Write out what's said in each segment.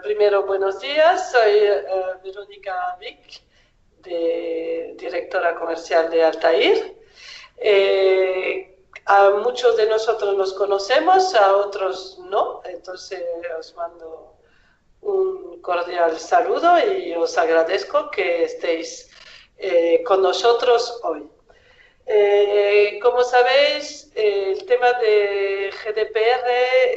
Primero, buenos días. Soy Verónica Vic, directora comercial de Altair. A muchos de nosotros los conocemos, a otros no. Entonces os mando un cordial saludo y os agradezco que estéis con nosotros hoy. Como sabéis, el tema de GDPR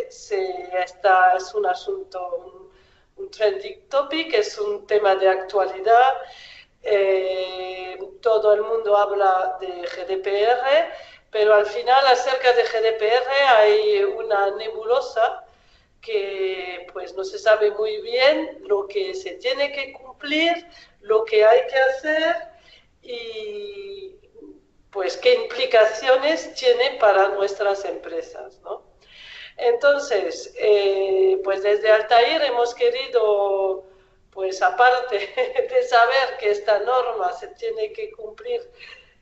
es un asunto, un trending topic, es un tema de actualidad. Todo el mundo habla de GDPR, pero al final acerca de GDPR hay una nebulosa que pues no se sabe muy bien lo que se tiene que cumplir, lo que hay que hacer y pues qué implicaciones tiene para nuestras empresas, ¿no? Entonces, pues desde Altair hemos querido, pues aparte de saber que esta norma se tiene que cumplir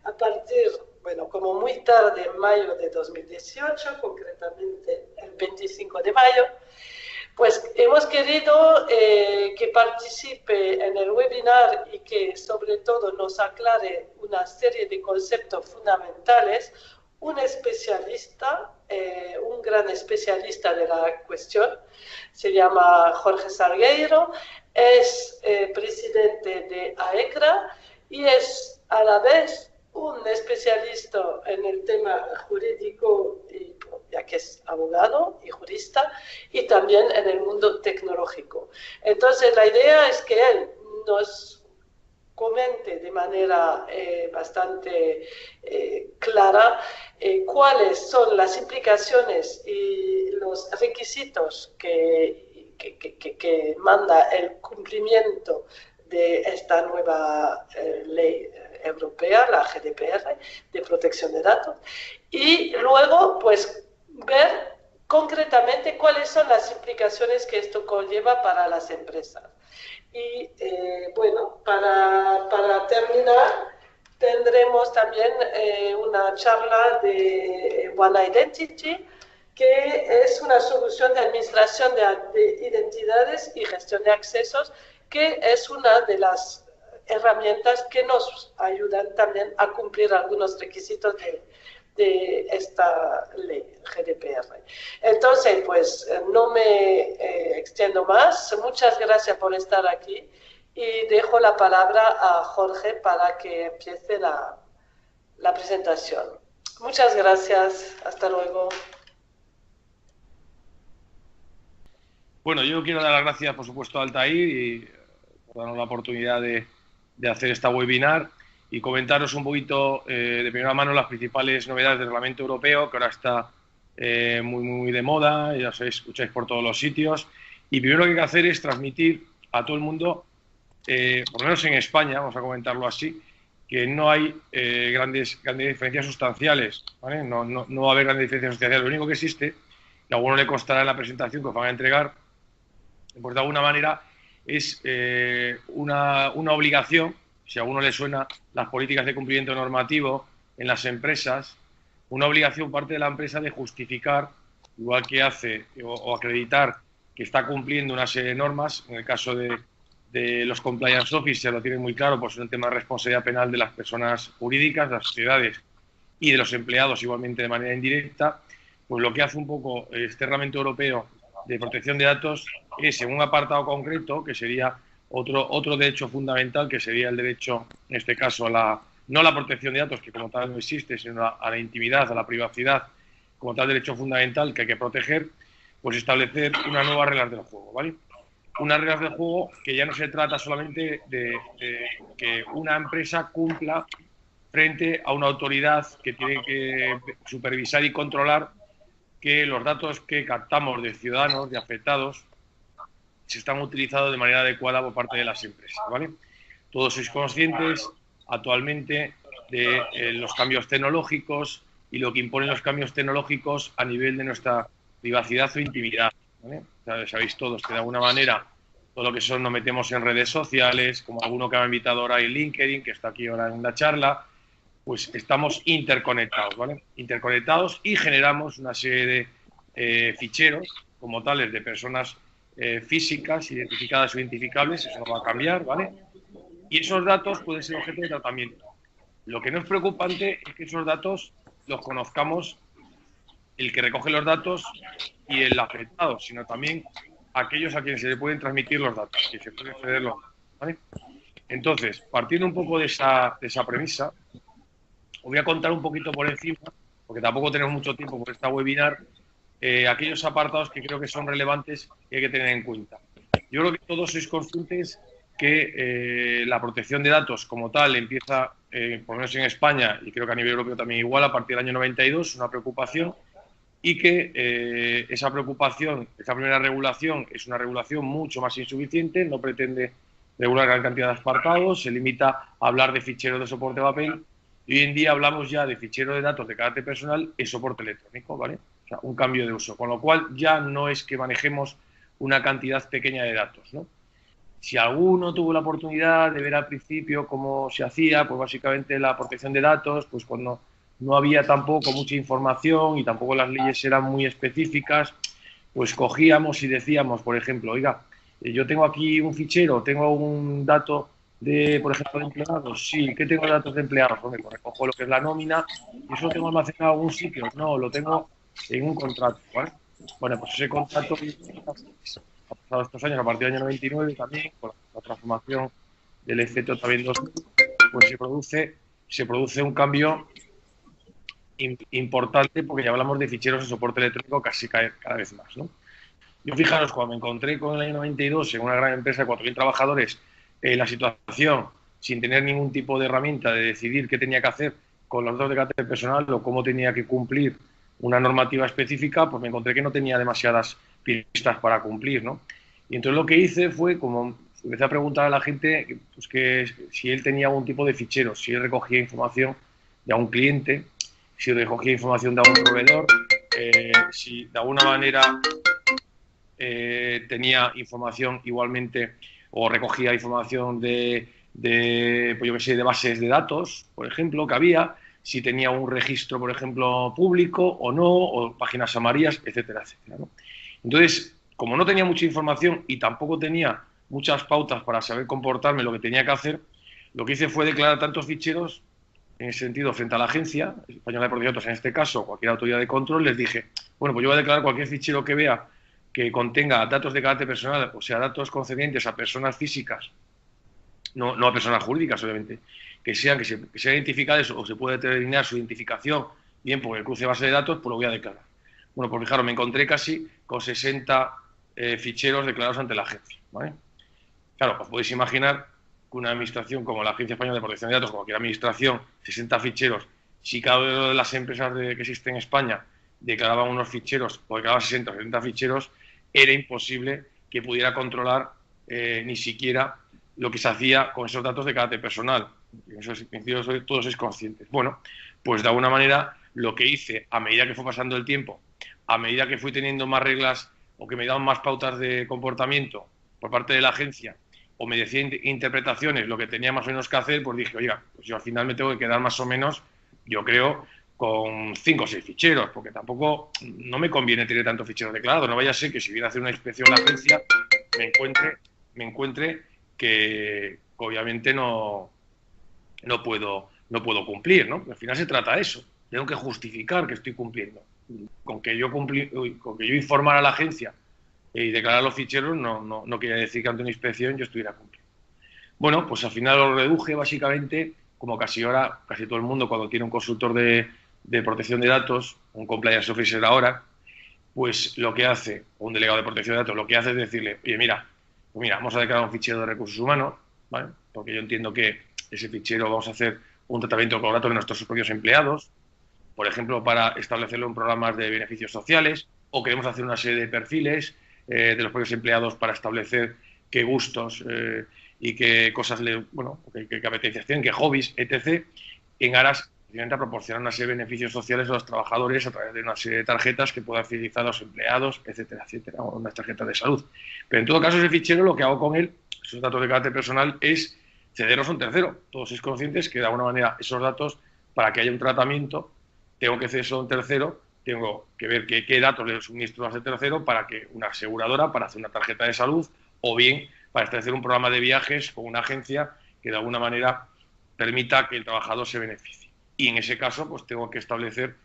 a partir, bueno, como muy tarde, en mayo de 2018, concretamente el 25 de mayo, pues hemos querido que participe en el webinar y que sobre todo nos aclare una serie de conceptos fundamentales, un especialista, un gran especialista de la cuestión, se llama Jorge Salgueiro, es presidente de AECRA y es a la vez un especialista en el tema jurídico, ya que es abogado y jurista, y también en el mundo tecnológico. Entonces, la idea es que él nos comente de manera bastante clara cuáles son las implicaciones y los requisitos que manda el cumplimiento de esta nueva ley europea, la GDPR, de protección de datos, y luego pues ver concretamente cuáles son las implicaciones que esto conlleva para las empresas. Y bueno, para terminar, tendremos también una charla de One Identity, que es una solución de administración de identidades y gestión de accesos, que es una de las herramientas que nos ayudan también a cumplir algunos requisitos de esta ley GDPR. Entonces, pues no me extiendo más. Muchas gracias por estar aquí y dejo la palabra a Jorge para que empiece la presentación. Muchas gracias. Hasta luego. Bueno, yo quiero dar las gracias, por supuesto, a Altair y por darnos la oportunidad de hacer esta webinar y comentaros un poquito de primera mano las principales novedades del Reglamento Europeo, que ahora está muy de moda, ya sabéis, escucháis por todos los sitios. Y primero lo que hay que hacer es transmitir a todo el mundo, por lo menos en España, vamos a comentarlo así, que no hay grandes diferencias sustanciales, ¿vale? No va a haber grandes diferencias sustanciales. Lo único que existe, que a alguno le constará en la presentación que os van a entregar, pues de alguna manera es una obligación, si a uno le suena las políticas de cumplimiento normativo en las empresas, una obligación parte de la empresa de justificar, igual que hace o acreditar que está cumpliendo una serie de normas. En el caso de los compliance officers lo tienen muy claro, pues es un tema de responsabilidad penal de las personas jurídicas, de las sociedades y de los empleados igualmente de manera indirecta. Pues lo que hace un poco este Reglamento Europeo de protección de datos es en un apartado concreto, que sería otro derecho fundamental, que sería el derecho, en este caso, no a la protección de datos, que como tal no existe, sino a la intimidad, a la privacidad, como tal derecho fundamental que hay que proteger, pues establecer unas nuevas reglas del juego, ¿vale? Unas reglas del juego que ya no se trata solamente de que una empresa cumpla frente a una autoridad que tiene que supervisar y controlar que los datos que captamos de ciudadanos, de afectados, se están utilizando de manera adecuada por parte de las empresas, ¿vale? Todos sois conscientes actualmente de los cambios tecnológicos y lo que imponen los cambios tecnológicos a nivel de nuestra privacidad o intimidad, ¿vale? O sea, sabéis todos que de alguna manera todo lo que son nos metemos en redes sociales, como alguno que me ha invitado ahora en LinkedIn, que está aquí ahora en la charla, pues estamos interconectados, ¿vale? Interconectados y generamos una serie de ficheros como tales de personas físicas, identificadas o identificables, eso no va a cambiar, ¿vale? Y esos datos pueden ser objeto de tratamiento. Lo que no es preocupante es que esos datos los conozcamos el que recoge los datos y el afectado, sino también aquellos a quienes se le pueden transmitir los datos, que se pueden ceder los datos, ¿vale? Entonces, partiendo un poco de esa premisa, os voy a contar un poquito por encima, porque tampoco tenemos mucho tiempo por esta webinar, aquellos apartados que creo que son relevantes y hay que tener en cuenta. Yo creo que todos sois conscientes que la protección de datos como tal empieza, por lo menos en España, y creo que a nivel europeo también igual, a partir del año 92, una preocupación, y que esa preocupación, esa primera regulación, es una regulación mucho más insuficiente, no pretende regular gran cantidad de apartados, se limita a hablar de ficheros de soporte de papel, y hoy en día hablamos ya de ficheros de datos de carácter personal en soporte electrónico, ¿vale? O sea, un cambio de uso, con lo cual ya no es que manejemos una cantidad pequeña de datos, ¿no? Si alguno tuvo la oportunidad de ver al principio cómo se hacía, pues básicamente la protección de datos, pues cuando no había tampoco mucha información y tampoco las leyes eran muy específicas, pues cogíamos y decíamos, por ejemplo, oiga, yo tengo aquí un fichero, tengo un dato de, por ejemplo, de empleados. Sí, ¿qué tengo de datos de empleados? Hombre, pues recojo lo que es la nómina y eso lo tengo almacenado en algún sitio. No, lo tengo en un contrato, ¿vale? Bueno, pues ese contrato ha pasado estos años, a partir del año 99 también, con la transformación del efecto también 2000, pues se produce un cambio importante porque ya hablamos de ficheros de soporte electrónico casi cada vez más, ¿no? Yo, fijaros, cuando me encontré con el año 92 en una gran empresa de 4.000 trabajadores, la situación, sin tener ningún tipo de herramienta de decidir qué tenía que hacer con los datos de carácter personal o cómo tenía que cumplir una normativa específica, pues me encontré que no tenía demasiadas pistas para cumplir, ¿no? Y entonces lo que hice fue, como empecé a preguntar a la gente, pues que si él tenía algún tipo de fichero, si él recogía información de un cliente, si recogía información de algún proveedor, si de alguna manera tenía información igualmente o recogía información pues yo qué sé, de bases de datos, por ejemplo, que había, si tenía un registro, por ejemplo, público o no, o páginas amarillas, etcétera, etcétera, ¿no? Entonces, como no tenía mucha información y tampoco tenía muchas pautas para saber comportarme lo que tenía que hacer, lo que hice fue declarar tantos ficheros en ese sentido frente a la Agencia Española de Protección de Datos, en este caso, cualquier autoridad de control, les dije, bueno, pues yo voy a declarar cualquier fichero que vea que contenga datos de carácter personal, o sea, datos concernientes a personas físicas, no a personas jurídicas, obviamente, que sean identificadas o se puede determinar su identificación, bien por el cruce de base de datos, pues lo voy a declarar. Bueno, pues fijaros, me encontré casi con 60 ficheros declarados ante la agencia, ¿vale? Claro, os podéis imaginar que una administración como la Agencia Española de Protección de Datos, como cualquier administración, 60 ficheros, si cada una de las empresas que existen en España declaraban unos ficheros, o declaraban 60 o 70 ficheros, era imposible que pudiera controlar ni siquiera lo que se hacía con esos datos de carácter personal. Eso todos sois conscientes. Bueno, pues de alguna manera lo que hice, a medida que fue pasando el tiempo, a medida que fui teniendo más reglas o que me daban más pautas de comportamiento por parte de la agencia, o me decían interpretaciones, lo que tenía más o menos que hacer, pues dije, oiga, pues yo al final me tengo que quedar más o menos, yo creo, con 5 o 6 ficheros, porque tampoco no me conviene tener tantos ficheros declarados. No vaya a ser que si viene a hacer una inspección en la agencia me encuentre que obviamente no puedo cumplir, ¿no? Al final se trata de eso. Tengo que justificar que estoy cumpliendo. Con que yo informara a la agencia y declarar los ficheros no quiere decir que ante una inspección yo estuviera cumpliendo. Bueno, pues al final lo reduje básicamente, como casi todo el mundo cuando tiene un consultor de protección de datos, un compliance officer ahora, pues lo que hace, un delegado de protección de datos, lo que hace es decirle, oye, mira, vamos a declarar un fichero de recursos humanos, ¿vale? Porque yo entiendo que ese fichero vamos a hacer un tratamiento con los datos de nuestros propios empleados, por ejemplo, para establecerlo en programas de beneficios sociales, o queremos hacer una serie de perfiles de los propios empleados para establecer qué gustos y qué cosas qué apetencias tienen, qué hobbies, etc., en aras a proporcionar una serie de beneficios sociales a los trabajadores a través de una serie de tarjetas que puedan fidelizar a los empleados, etcétera, etcétera, o unas tarjetas de salud. Pero en todo caso, ese fichero, lo que hago con él, esos datos de carácter personal, es cederlos a un tercero. Todos sois conscientes que de alguna manera esos datos, para que haya un tratamiento, tengo que cederlos a un tercero tengo que ver qué datos le suministro a ese tercero para que una aseguradora, para hacer una tarjeta de salud, o bien para establecer un programa de viajes con una agencia que de alguna manera permita que el trabajador se beneficie. Y en ese caso, pues tengo que establecer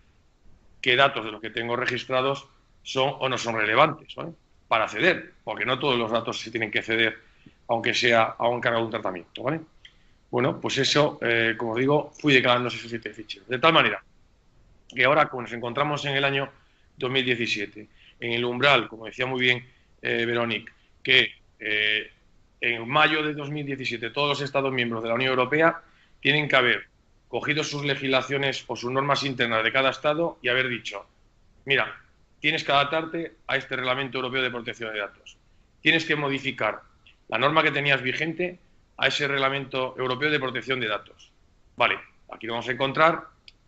qué datos de los que tengo registrados son o no son relevantes, ¿vale? Para ceder, porque no todos los datos se tienen que ceder, aunque sea a un encargado de un tratamiento, ¿vale? Bueno, pues eso, como digo, fui declarando esos 7 ficheros. De tal manera que ahora, como nos encontramos en el año 2017, en el umbral, como decía muy bien Veronique, que en mayo de 2017 todos los Estados miembros de la Unión Europea tienen que haber cogido sus legislaciones o sus normas internas de cada Estado y haber dicho, mira, tienes que adaptarte a este Reglamento Europeo de Protección de Datos. Tienes que modificar la norma que tenías vigente a ese Reglamento Europeo de Protección de Datos. Vale, aquí vamos a encontrar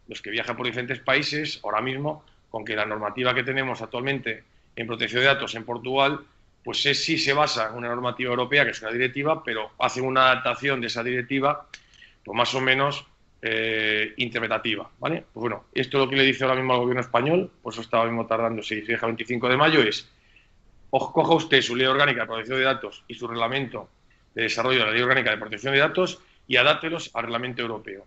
los que viajan por diferentes países ahora mismo, con que la normativa que tenemos actualmente en protección de datos en Portugal, pues sí se basa en una normativa europea, que es una directiva, pero hacen una adaptación de esa directiva, pues más o menos interpretativa, ¿vale? Pues bueno, esto es lo que le dice ahora mismo al gobierno español, pues eso está ahora mismo tardando, si se deja el 25 de mayo, es, coja usted su ley orgánica de protección de datos y su reglamento de desarrollo de la ley orgánica de protección de datos y adáptelos al reglamento europeo.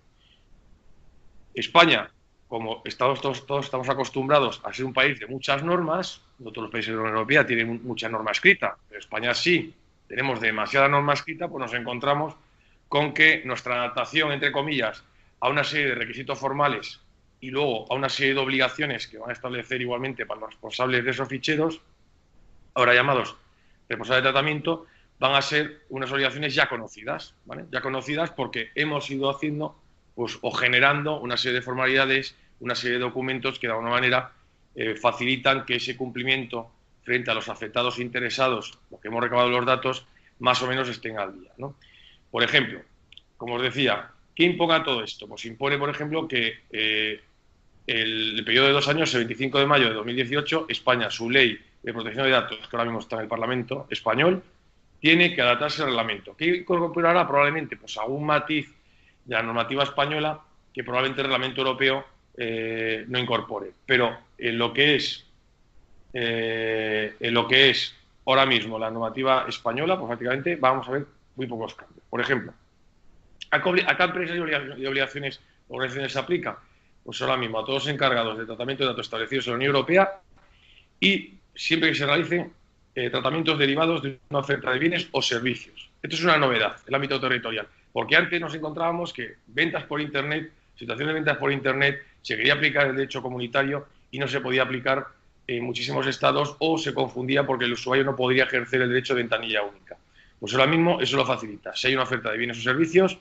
España, como todos estamos acostumbrados a ser un país de muchas normas, no todos los países de la Unión Europea tienen mucha norma escrita, pero España sí, tenemos demasiada norma escrita, pues nos encontramos con que nuestra adaptación, entre comillas, a una serie de requisitos formales y luego a una serie de obligaciones que van a establecer igualmente para los responsables de esos ficheros, ahora llamados responsables de tratamiento, van a ser unas obligaciones ya conocidas, ¿vale? Ya conocidas porque hemos ido haciendo pues, o generando una serie de formalidades, una serie de documentos que de alguna manera facilitan que ese cumplimiento frente a los afectados interesados, los que hemos recabado los datos, más o menos estén al día, ¿no? Por ejemplo, como os decía, ¿qué imponga todo esto? Pues impone, por ejemplo, que el periodo de 2 años, el 25 de mayo de 2018, España, su ley de protección de datos, que ahora mismo está en el Parlamento español, tiene que adaptarse al reglamento. ¿Qué incorporará? Probablemente pues, algún matiz de la normativa española que probablemente el reglamento europeo no incorpore. Pero en lo que es ahora mismo la normativa española, pues prácticamente vamos a ver muy pocos cambios. Por ejemplo, ¿a qué empresas y obligaciones o organizaciones se aplica? Pues ahora mismo a todos los encargados de tratamiento de datos establecidos en la Unión Europea y siempre que se realicen tratamientos derivados de una oferta de bienes o servicios. Esto es una novedad, el ámbito territorial, porque antes nos encontrábamos que ventas por Internet, situación de ventas por Internet, se quería aplicar el derecho comunitario y no se podía aplicar en muchísimos estados o se confundía porque el usuario no podría ejercer el derecho de ventanilla única. Pues ahora mismo eso lo facilita. Si hay una oferta de bienes o servicios,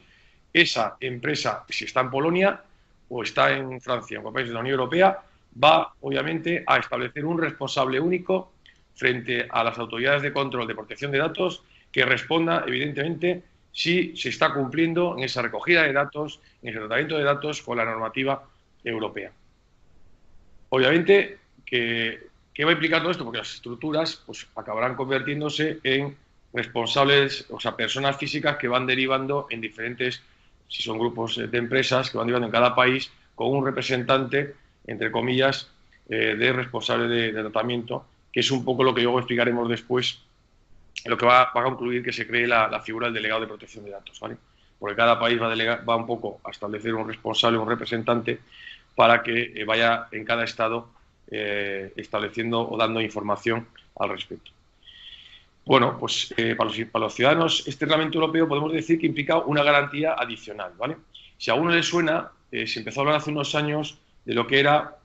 esa empresa, si está en Polonia o está en Francia o en países de la Unión Europea, va obviamente a establecer un responsable único frente a las autoridades de control de protección de datos que responda evidentemente si se está cumpliendo en esa recogida de datos, en ese tratamiento de datos con la normativa europea. Obviamente, ¿qué va a implicar todo esto? Porque las estructuras pues, acabarán convirtiéndose en responsables, o sea, personas físicas que van derivando en diferentes, si son grupos de empresas, que van derivando en cada país con un representante, entre comillas, de responsable de tratamiento, que es un poco lo que luego explicaremos después, lo que va a concluir que se cree la figura del delegado de protección de datos, ¿vale? Porque cada país va un poco a establecer un responsable, un representante, para que vaya en cada estado estableciendo o dando información al respecto. Bueno, pues para los ciudadanos, este reglamento europeo podemos decir que implica una garantía adicional, ¿vale? Si a uno le suena, se empezó a hablar hace unos años de lo que era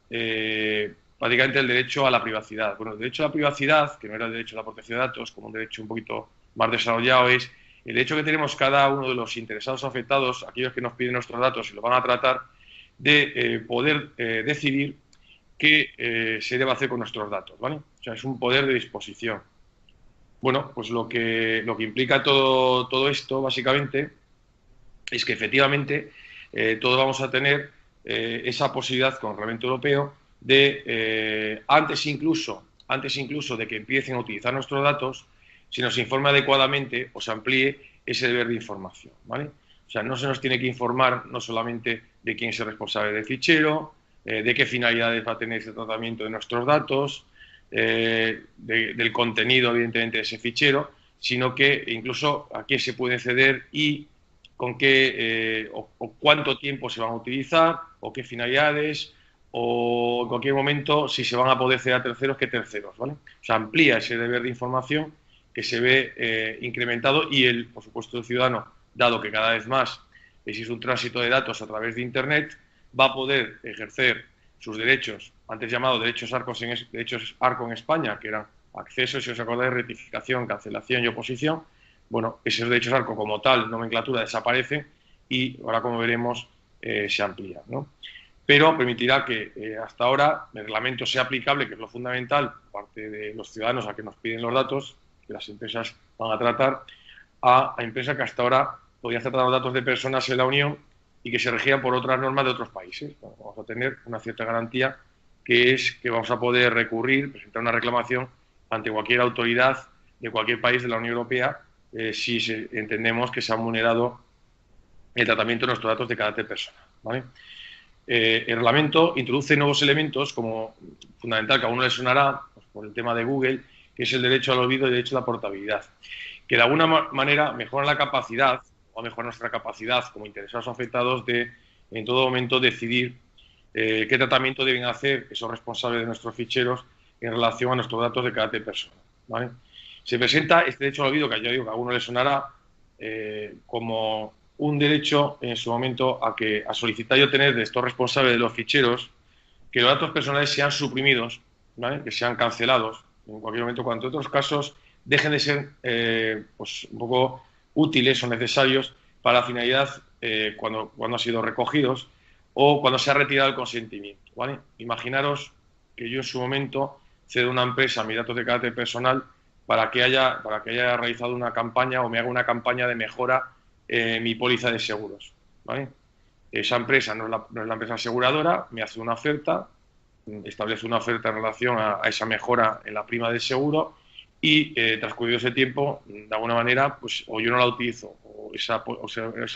prácticamente el derecho a la privacidad. Bueno, el derecho a la privacidad, que no era el derecho a la protección de datos, como un derecho un poquito más desarrollado, es el derecho que tenemos cada uno de los interesados o afectados, aquellos que nos piden nuestros datos y lo van a tratar, de poder decidir qué se debe hacer con nuestros datos, ¿vale? O sea, es un poder de disposición. Bueno, pues lo que implica todo esto, básicamente, es que efectivamente todos vamos a tener esa posibilidad con el Reglamento Europeo de, antes incluso de que empiecen a utilizar nuestros datos, se nos informe adecuadamente o se amplíe ese deber de información, ¿vale? O sea, no se nos tiene que informar no solamente de quién es el responsable del fichero, de qué finalidades va a tener ese tratamiento de nuestros datos, del contenido, evidentemente, de ese fichero, sino que incluso a qué se puede ceder y con qué o cuánto tiempo se van a utilizar, o qué finalidades, o en cualquier momento si se van a poder ceder a terceros, qué terceros, ¿vale? O sea, amplía ese deber de información que se ve incrementado y por supuesto, el ciudadano, dado que cada vez más existe un tránsito de datos a través de Internet, va a poder ejercer sus derechos, antes llamados derechos ARCO en España, que eran acceso, si os acordáis, rectificación, cancelación y oposición. Bueno, esos derechos ARCO como tal, nomenclatura, desaparece y ahora, como veremos, se amplía, ¿no? Pero permitirá que hasta ahora el reglamento sea aplicable, que es lo fundamental, parte de los ciudadanos a que nos piden los datos, que las empresas van a tratar, a empresas que hasta ahora podían tratar los datos de personas en la Unión y que se regían por otras normas de otros países. Bueno, vamos a tener una cierta garantía, que es que vamos a poder recurrir, presentar una reclamación ante cualquier autoridad de cualquier país de la Unión Europea si entendemos que se han vulnerado el tratamiento de nuestros datos de carácter personal, ¿vale? El reglamento introduce nuevos elementos, como fundamental, que a uno le sonará, pues, por el tema de Google, que es el derecho al olvido y el derecho a la portabilidad, que de alguna manera mejora la capacidad, o mejora nuestra capacidad como interesados o afectados de, en todo momento, decidir qué tratamiento deben hacer esos responsables de nuestros ficheros en relación a nuestros datos de carácter personal, ¿vale? Se presenta este derecho al olvido, que ya digo que a uno le sonará, como un derecho en su momento a solicitar y obtener de estos responsables de los ficheros que los datos personales sean suprimidos, ¿vale? Que sean cancelados en cualquier momento, cuando en otros casos dejen de ser pues un poco útiles o necesarios para la finalidad cuando han sido recogidos o cuando se ha retirado el consentimiento, ¿vale? Imaginaros que yo en su momento cedo a una empresa mis datos de carácter personal para que haya realizado una campaña o me haga una campaña de mejora mi póliza de seguros, ¿vale? Esa empresa no es la empresa aseguradora, me hace una oferta, establece una oferta en relación a esa mejora en la prima de seguro y transcurrido ese tiempo, de alguna manera, pues o yo no la utilizo o esa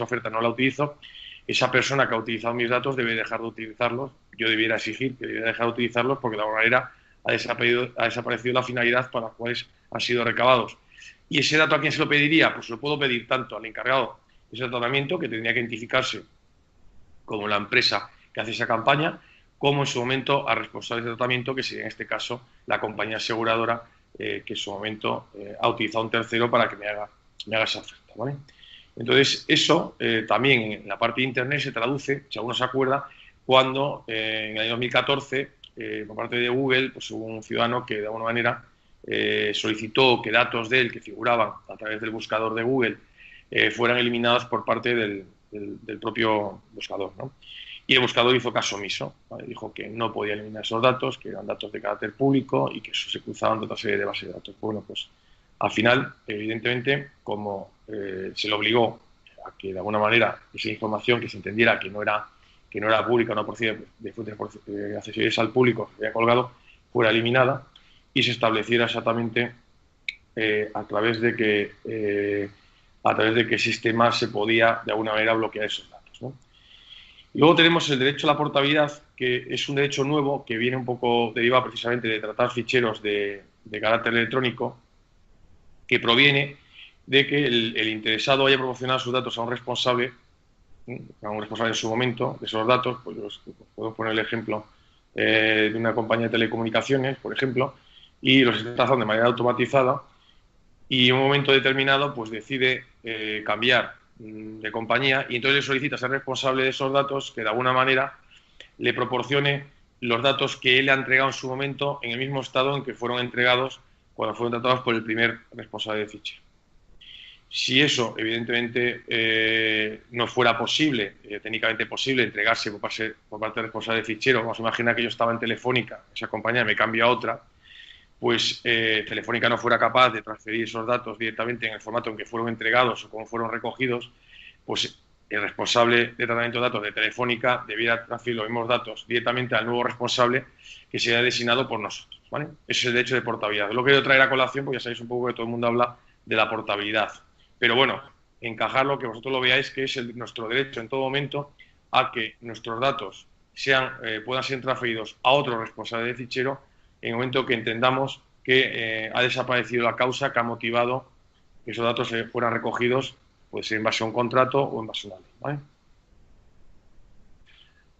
oferta no la utilizo, esa persona que ha utilizado mis datos debe dejar de utilizarlos, yo debiera exigir que debiera dejar de utilizarlos porque de alguna manera ha desaparecido la finalidad para la cual han sido recabados. ¿Y ese dato a quién se lo pediría? Pues lo puedo pedir tanto al encargado de ese tratamiento, que tendría que identificarse como la empresa que hace esa campaña, como en su momento al responsable de tratamiento, que sería en este caso la compañía aseguradora que en su momento ha utilizado un tercero para que me haga esa oferta, ¿vale? Entonces, eso también en la parte de Internet se traduce, si alguno se acuerda, cuando en el año 2014, por parte de Google, pues hubo un ciudadano que de alguna manera solicitó que datos de él que figuraban a través del buscador de Google fueran eliminados por parte del propio buscador, ¿no? Y el buscador hizo caso omiso, ¿vale? Dijo que no podía eliminar esos datos, que eran datos de carácter público y que eso se cruzaban de otra serie de bases de datos. Bueno, pues al final, evidentemente, como se le obligó a que de alguna manera esa información que se entendiera que no era pública, no procedía de fuentes accesibles al público, que se había colgado, fuera eliminada y se estableciera exactamente a través de qué sistema se podía de alguna manera bloquear esos datos, ¿no? Y luego tenemos el derecho a la portabilidad, que es un derecho nuevo que viene un poco derivado precisamente de tratar ficheros de carácter electrónico, que proviene de que el interesado haya proporcionado sus datos a un responsable en su momento de esos datos. Pues puedo poner el ejemplo de una compañía de telecomunicaciones, por ejemplo, y los está trazando de manera automatizada y en un momento determinado pues decide cambiar de compañía y entonces le solicita ser responsable de esos datos, que de alguna manera le proporcione los datos que él ha entregado en su momento en el mismo estado en que fueron entregados cuando fueron tratados por el primer responsable de fichero. Si eso, evidentemente, no fuera posible, técnicamente posible, entregarse por parte del responsable de fichero, vamos a imaginar que yo estaba en Telefónica, esa compañía me cambia a otra, pues Telefónica no fuera capaz de transferir esos datos directamente en el formato en que fueron entregados o cómo fueron recogidos, pues el responsable de tratamiento de datos de Telefónica debiera transferir los mismos datos directamente al nuevo responsable que se haya designado por nosotros, ¿vale? Ese es el derecho de portabilidad. Lo que quiero traer a colación, porque ya sabéis un poco que todo el mundo habla de la portabilidad. Pero bueno, encajarlo, que vosotros lo veáis, que es nuestro derecho en todo momento a que nuestros datos puedan ser transferidos a otro responsable de fichero en el momento que entendamos que ha desaparecido la causa que ha motivado que esos datos fueran recogidos, puede ser en base a un contrato o en base a una ley, ¿vale?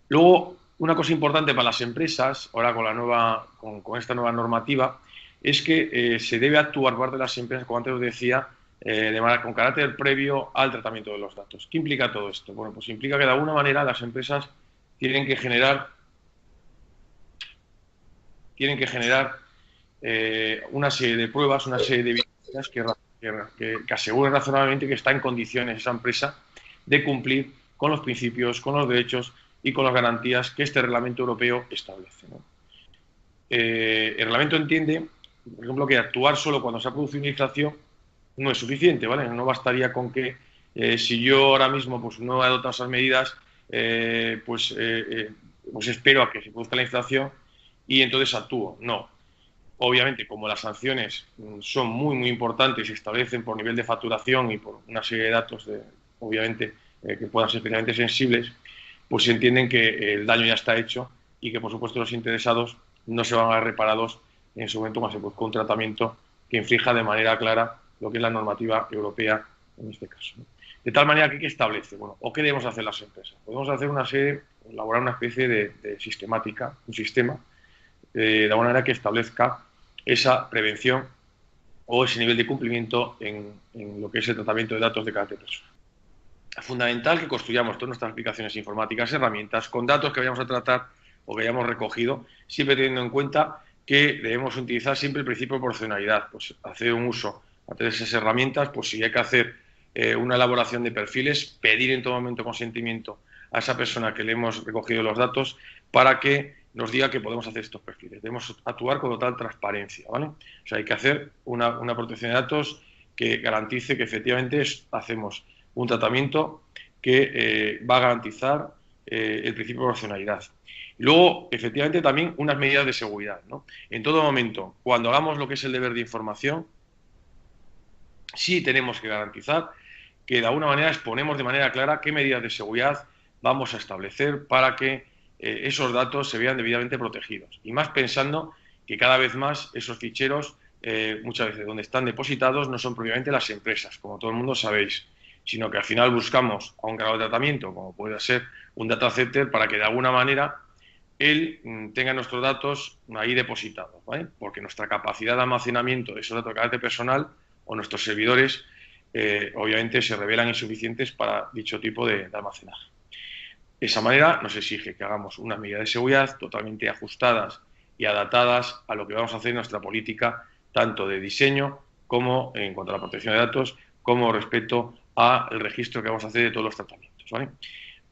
Luego, una cosa importante para las empresas, ahora con esta nueva normativa, es que se debe actuar por parte de las empresas, como antes os decía, con carácter previo al tratamiento de los datos. ¿Qué implica todo esto? Bueno, pues implica que de alguna manera las empresas tienen que generar una serie de pruebas, una serie de evidencias que aseguren razonablemente que está en condiciones esa empresa de cumplir con los principios, con los derechos y con las garantías que este reglamento europeo establece, ¿no? El reglamento entiende, por ejemplo, que actuar solo cuando se ha producido una infracción no es suficiente, ¿vale? No bastaría con que si yo ahora mismo pues no adopto esas medidas, pues espero a que se produzca la infracción y entonces actúo. No. Obviamente, como las sanciones son muy, muy importantes y se establecen por nivel de facturación y por una serie de datos, obviamente, que puedan ser especialmente sensibles, pues se entienden que el daño ya está hecho y que, por supuesto, los interesados no se van a ver reparados en su momento cuando se produzca un tratamiento que infrija de manera clara lo que es la normativa europea en este caso, ¿no? De tal manera que, ¿qué establece? Bueno, ¿o qué debemos hacer las empresas? Podemos hacer elaborar una especie de sistemática, un sistema, de alguna manera que establezca esa prevención o ese nivel de cumplimiento en lo que es el tratamiento de datos de carácter personal. Es fundamental que construyamos todas nuestras aplicaciones informáticas, herramientas, con datos que vayamos a tratar o que hayamos recogido, siempre teniendo en cuenta que debemos utilizar siempre el principio de proporcionalidad, pues hacer un uso a través de esas herramientas, pues si hay que hacer una elaboración de perfiles, pedir en todo momento consentimiento a esa persona que le hemos recogido los datos para que nos diga que podemos hacer estos perfiles. Debemos actuar con total transparencia, ¿vale? O sea, hay que hacer una protección de datos que garantice que efectivamente hacemos un tratamiento que va a garantizar el principio de proporcionalidad. Y luego, efectivamente, también unas medidas de seguridad, ¿no? En todo momento, cuando hagamos lo que es el deber de información, sí tenemos que garantizar que de alguna manera exponemos de manera clara qué medidas de seguridad vamos a establecer para que esos datos se vean debidamente protegidos. Y más pensando que cada vez más esos ficheros, muchas veces donde están depositados, no son propiamente las empresas, como todo el mundo sabéis, sino que al final buscamos a un grado de tratamiento, como puede ser un data center, para que de alguna manera él tenga nuestros datos ahí depositados, ¿vale? Porque nuestra capacidad de almacenamiento de esos datos de carácter personal o nuestros servidores, obviamente, se revelan insuficientes para dicho tipo de almacenaje. De esa manera nos exige que hagamos unas medidas de seguridad totalmente ajustadas y adaptadas a lo que vamos a hacer en nuestra política, tanto de diseño como en cuanto a la protección de datos, como respecto al registro que vamos a hacer de todos los tratamientos, ¿vale?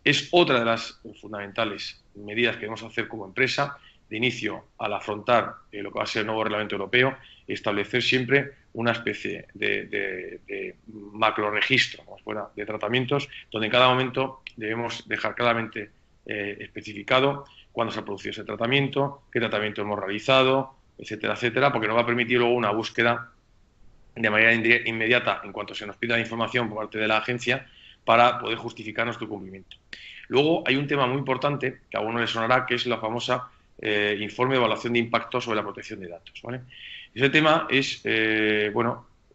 Es otra de las fundamentales medidas que debemos hacer como empresa de inicio al afrontar lo que va a ser el nuevo reglamento europeo, establecer siempre una especie de macro registro, como fuera, de tratamientos, donde en cada momento debemos dejar claramente especificado cuándo se ha producido ese tratamiento, qué tratamiento hemos realizado, etcétera, etcétera, porque nos va a permitir luego una búsqueda de manera inmediata en cuanto se nos pida información por parte de la agencia para poder justificar nuestro cumplimiento. Luego hay un tema muy importante que a uno le sonará, que es la famosa informe de evaluación de impacto sobre la protección de datos, ¿vale? Ese tema es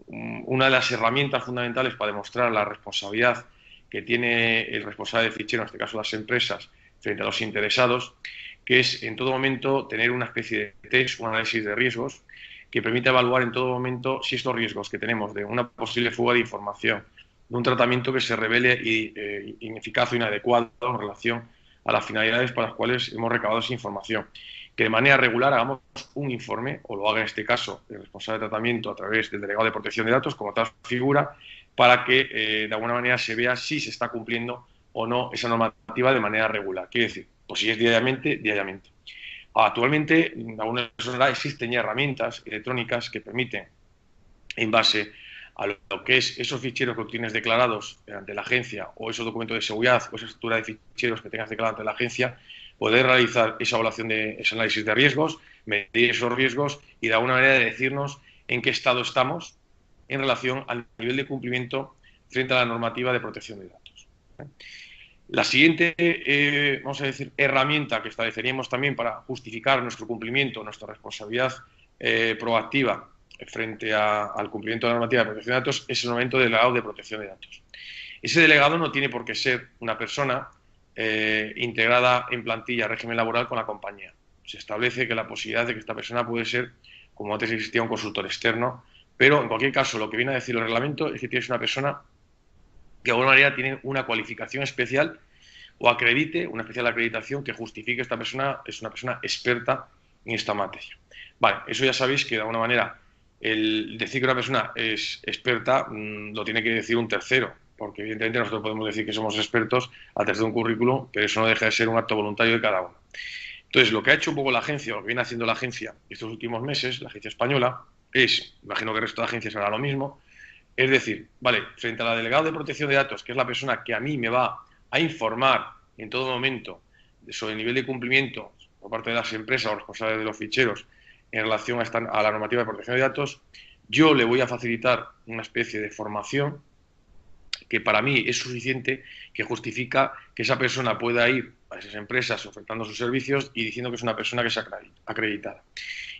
una de las herramientas fundamentales para demostrar la responsabilidad que tiene el responsable de fichero, en este caso las empresas, frente a los interesados, que es en todo momento tener una especie de test, un análisis de riesgos que permite evaluar en todo momento si estos riesgos que tenemos de una posible fuga de información, de un tratamiento que se revele ineficaz o inadecuado en relación a las finalidades para las cuales hemos recabado esa información. Que de manera regular hagamos un informe, o lo haga en este caso el responsable de tratamiento a través del delegado de protección de datos, como tal figura, para que de alguna manera se vea si se está cumpliendo o no esa normativa de manera regular. Quiere decir, pues si es diariamente, diariamente. Actualmente, aún existen ya herramientas electrónicas que permiten, en base a lo que es esos ficheros que tienes declarados ante la agencia o esos documentos de seguridad o esa estructura de ficheros que tengas declarado ante la agencia, poder realizar esa evaluación de ese análisis de riesgos, medir esos riesgos y de alguna manera decirnos en qué estado estamos en relación al nivel de cumplimiento frente a la normativa de protección de datos. La siguiente, vamos a decir, herramienta que estableceríamos también para justificar nuestro cumplimiento, nuestra responsabilidad proactiva frente al cumplimiento de la normativa de protección de datos es el nombramiento de delegado de protección de datos. Ese delegado no tiene por qué ser una persona integrada en plantilla, régimen laboral con la compañía. Se establece que la posibilidad de que esta persona puede ser, como antes existía, un consultor externo, pero en cualquier caso lo que viene a decir el reglamento es que tienes una persona que de alguna manera tiene una cualificación especial o acredite, una especial acreditación que justifique que esta persona es una persona experta en esta materia. Vale, eso ya sabéis que de alguna manera el decir que una persona es experta lo tiene que decir un tercero, porque evidentemente nosotros podemos decir que somos expertos a través de un currículum, pero eso no deja de ser un acto voluntario de cada uno. Entonces, lo que ha hecho un poco la agencia, o lo que viene haciendo la agencia estos últimos meses, la agencia española, es, imagino que el resto de agencias hará lo mismo, es decir, vale, frente a la delegada de protección de datos, que es la persona que a mí me va a informar en todo momento sobre el nivel de cumplimiento por parte de las empresas o responsables de los ficheros en relación a la normativa de protección de datos, yo le voy a facilitar una especie de formación que para mí es suficiente, que justifica que esa persona pueda ir a esas empresas ofertando sus servicios y diciendo que es una persona que es acreditada.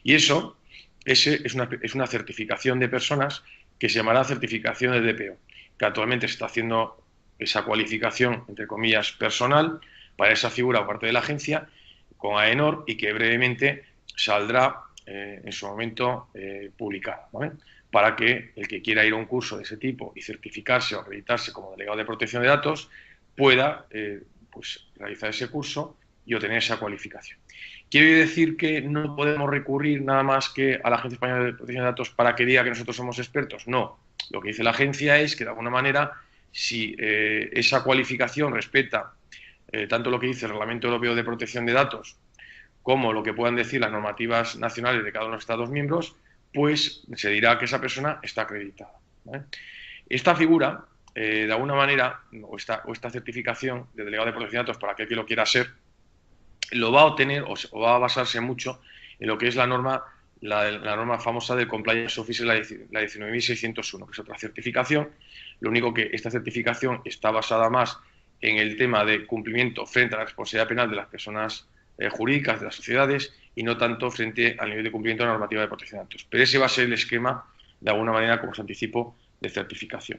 Y eso es una certificación de personas que se llamará certificación de DPO, que actualmente se está haciendo esa cualificación, entre comillas, personal para esa figura por parte de la agencia con AENOR y que brevemente saldrá en su momento publicada, ¿vale? Para que el que quiera ir a un curso de ese tipo y certificarse o acreditarse como delegado de protección de datos pueda pues, realizar ese curso y obtener esa cualificación. ¿Quiere decir que no podemos recurrir nada más que a la Agencia Española de Protección de Datos para que diga que nosotros somos expertos? No. Lo que dice la agencia es que, de alguna manera, si esa cualificación respeta tanto lo que dice el Reglamento Europeo de Protección de Datos como lo que puedan decir las normativas nacionales de cada uno de los Estados miembros, pues se dirá que esa persona está acreditada, ¿vale? Esta figura, de alguna manera, o esta certificación de delegado de protección de datos para aquel que lo quiera ser, lo va a obtener o va a basarse mucho en lo que es la norma famosa del Compliance Officer, la 19.601, que es otra certificación. Lo único que esta certificación está basada más en el tema de cumplimiento frente a la responsabilidad penal de las personas jurídicas, de las sociedades, y no tanto frente al nivel de cumplimiento de la normativa de protección de datos. Pero ese va a ser el esquema, de alguna manera, como os anticipo, de certificación.